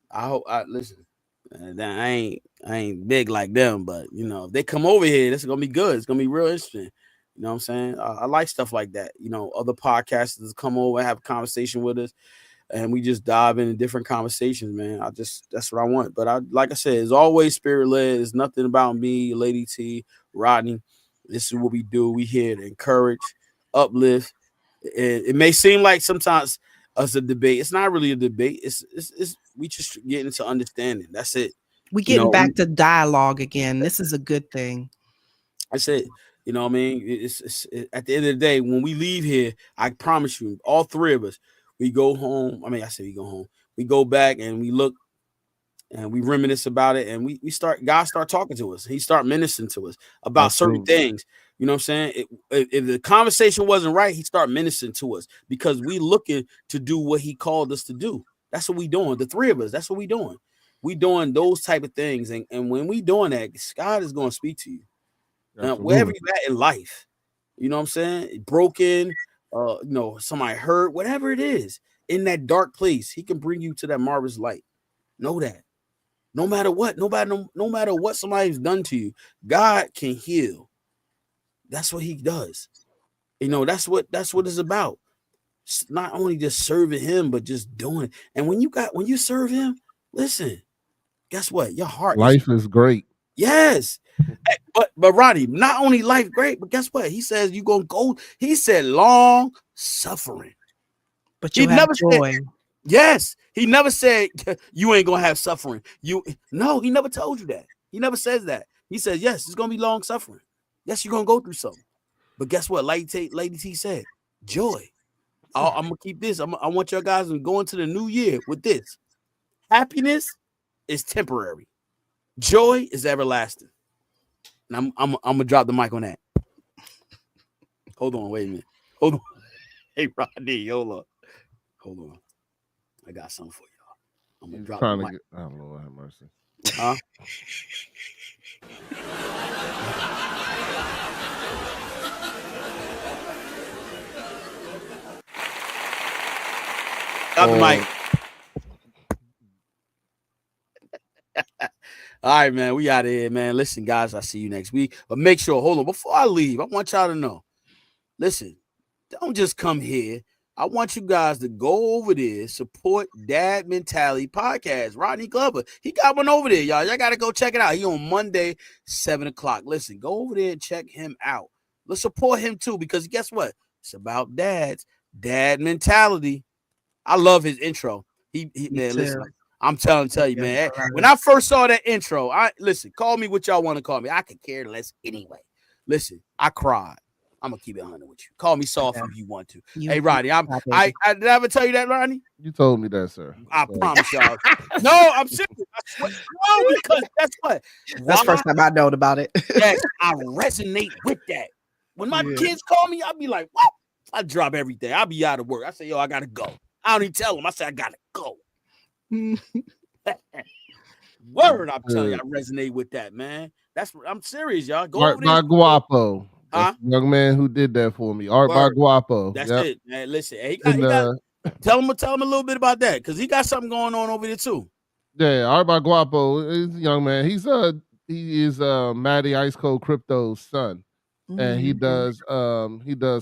B: I hope listen. I ain't big like them, but you know, if they come over here, this is gonna be good. It's gonna be real interesting. You know what I'm saying? I like stuff like that. You know, other podcasters come over and have a conversation with us, and we just dive into different conversations, man. That's what I want. But like I said, it's always spirit led. It's nothing about me, Lady T, Rodney. This is what we do. We here to encourage, uplift. It may seem like sometimes us a debate. It's not really a debate. It's we just getting into understanding. That's it.
C: We getting back to dialogue again. This is a good thing.
B: That's it. You know what I mean? It's at the end of the day, when we leave here, I promise you, all three of us, we go home. I mean, I say we go home. We go back and we look and we reminisce about it, and God start talking to us. He start ministering to us about certain things. You know what I'm saying? If the conversation wasn't right, he start ministering to us because we looking to do what he called us to do. That's what we doing. The three of us, that's what we doing. We doing those type of things. And when we doing that, God is going to speak to you. Now, wherever you're at in life, you know what I'm saying? Broken, you know, somebody hurt, whatever it is, in that dark place, he can bring you to that marvelous light. Know that. No matter what, no matter what somebody's done to you, God can heal. That's what he does. You know, that's what it's about. It's not only just serving him, but just doing it. And when you serve him, listen, guess what? Your heart
A: life is great.
B: Yes. But Ronnie, not only life great, but guess what? He says you're gonna go. He said long suffering.
C: But you have joy.
B: Yes, he never said you ain't gonna have suffering. No, he never told you that. He never says that. He says, yes, it's gonna be long suffering. Yes, you're gonna go through something. But guess what? Lady T said, joy. I'm gonna keep this. I want your guys to go into the new year with this. Happiness is temporary. Joy is everlasting. And I'm gonna drop the mic on that. Hold on, wait a minute. Hold on. Hey, Rodney, hold on. I got something for y'all. I'm gonna drop the mic.
A: Oh Lord have mercy.
B: Huh? Drop the mic. All right, man. We out of here, man. Listen, guys, I'll see you next week. But make sure, hold on, before I leave, I want y'all to know. Listen, don't just come here. I want you guys to go over there, support Dad Mentality Podcast. Rodney Glover, he got one over there, y'all. Y'all got to go check it out. He on Monday, 7 o'clock. Listen, go over there and check him out. Let's support him too, because guess what? It's about dads. Dad Mentality. I love his intro. He man, listen. I'm tell you, man. When I first saw that intro, listen, call me what y'all want to call me. I could care less anyway. Listen, I cried. I'm gonna keep it 100 with you. Call me soft if you want to. Hey, Rodney, I did I ever tell you that, Rodney?
A: You told me that, sir.
B: I promise y'all. No, I'm serious. No, because that's what.
C: That's the first time I known about it.
B: Yes, I resonate with that. When my kids call me, I'll be like, what? I drop everything. I'll be out of work. I say, yo, I gotta go. I don't even tell them. I say, I gotta go. Word, I'm telling you, I resonate with that, man. I'm serious, y'all. Go
A: Art by Guapo. That's the young man who did that for me. Art by Guapo.
B: That's it, man. Listen, tell him a little bit about that, because he got something going on over there too.
A: Yeah, Art by Guapo is a young man. He is Matty Ice Cold Crypto's son. And he does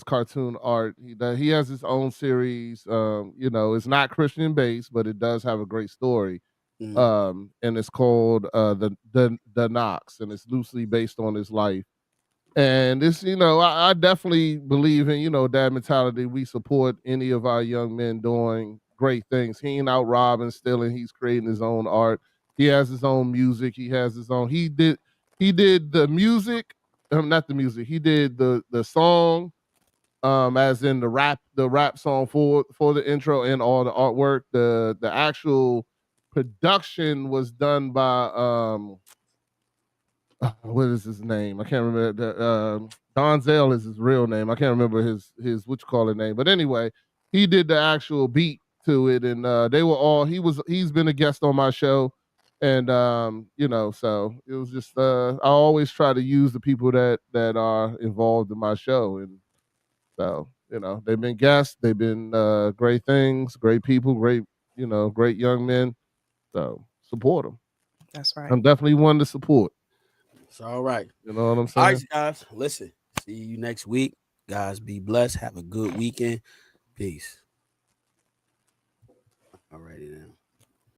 A: cartoon art. He has his own series. You know, it's not Christian based, but it does have a great story. And it's called the Knox, and it's loosely based on his life. And it's, you know, I definitely believe in, you know, Dad Mentality. We support any of our young men doing great things. He ain't out robbing, stealing. He's creating his own art. He has his own music. He has his own. He did the music not the music. He did the song, as in the rap song for the intro and all the artwork. The actual production was done by what is his name? I can't remember. Donzel is his real name. I can't remember his what you call it name. But anyway, he did the actual beat to it, and they were all. He's been a guest on my show, and so it was just. I always try to use the people that are involved in my show, and so they've been guests. They've been great things, great people, great great young men. So support them.
C: That's right.
A: I'm definitely one to support.
B: It's all right.
A: You know what I'm
B: All
A: saying?
B: right, guys. Listen. See you next week. Guys, be blessed. Have a good weekend. Peace. All righty then.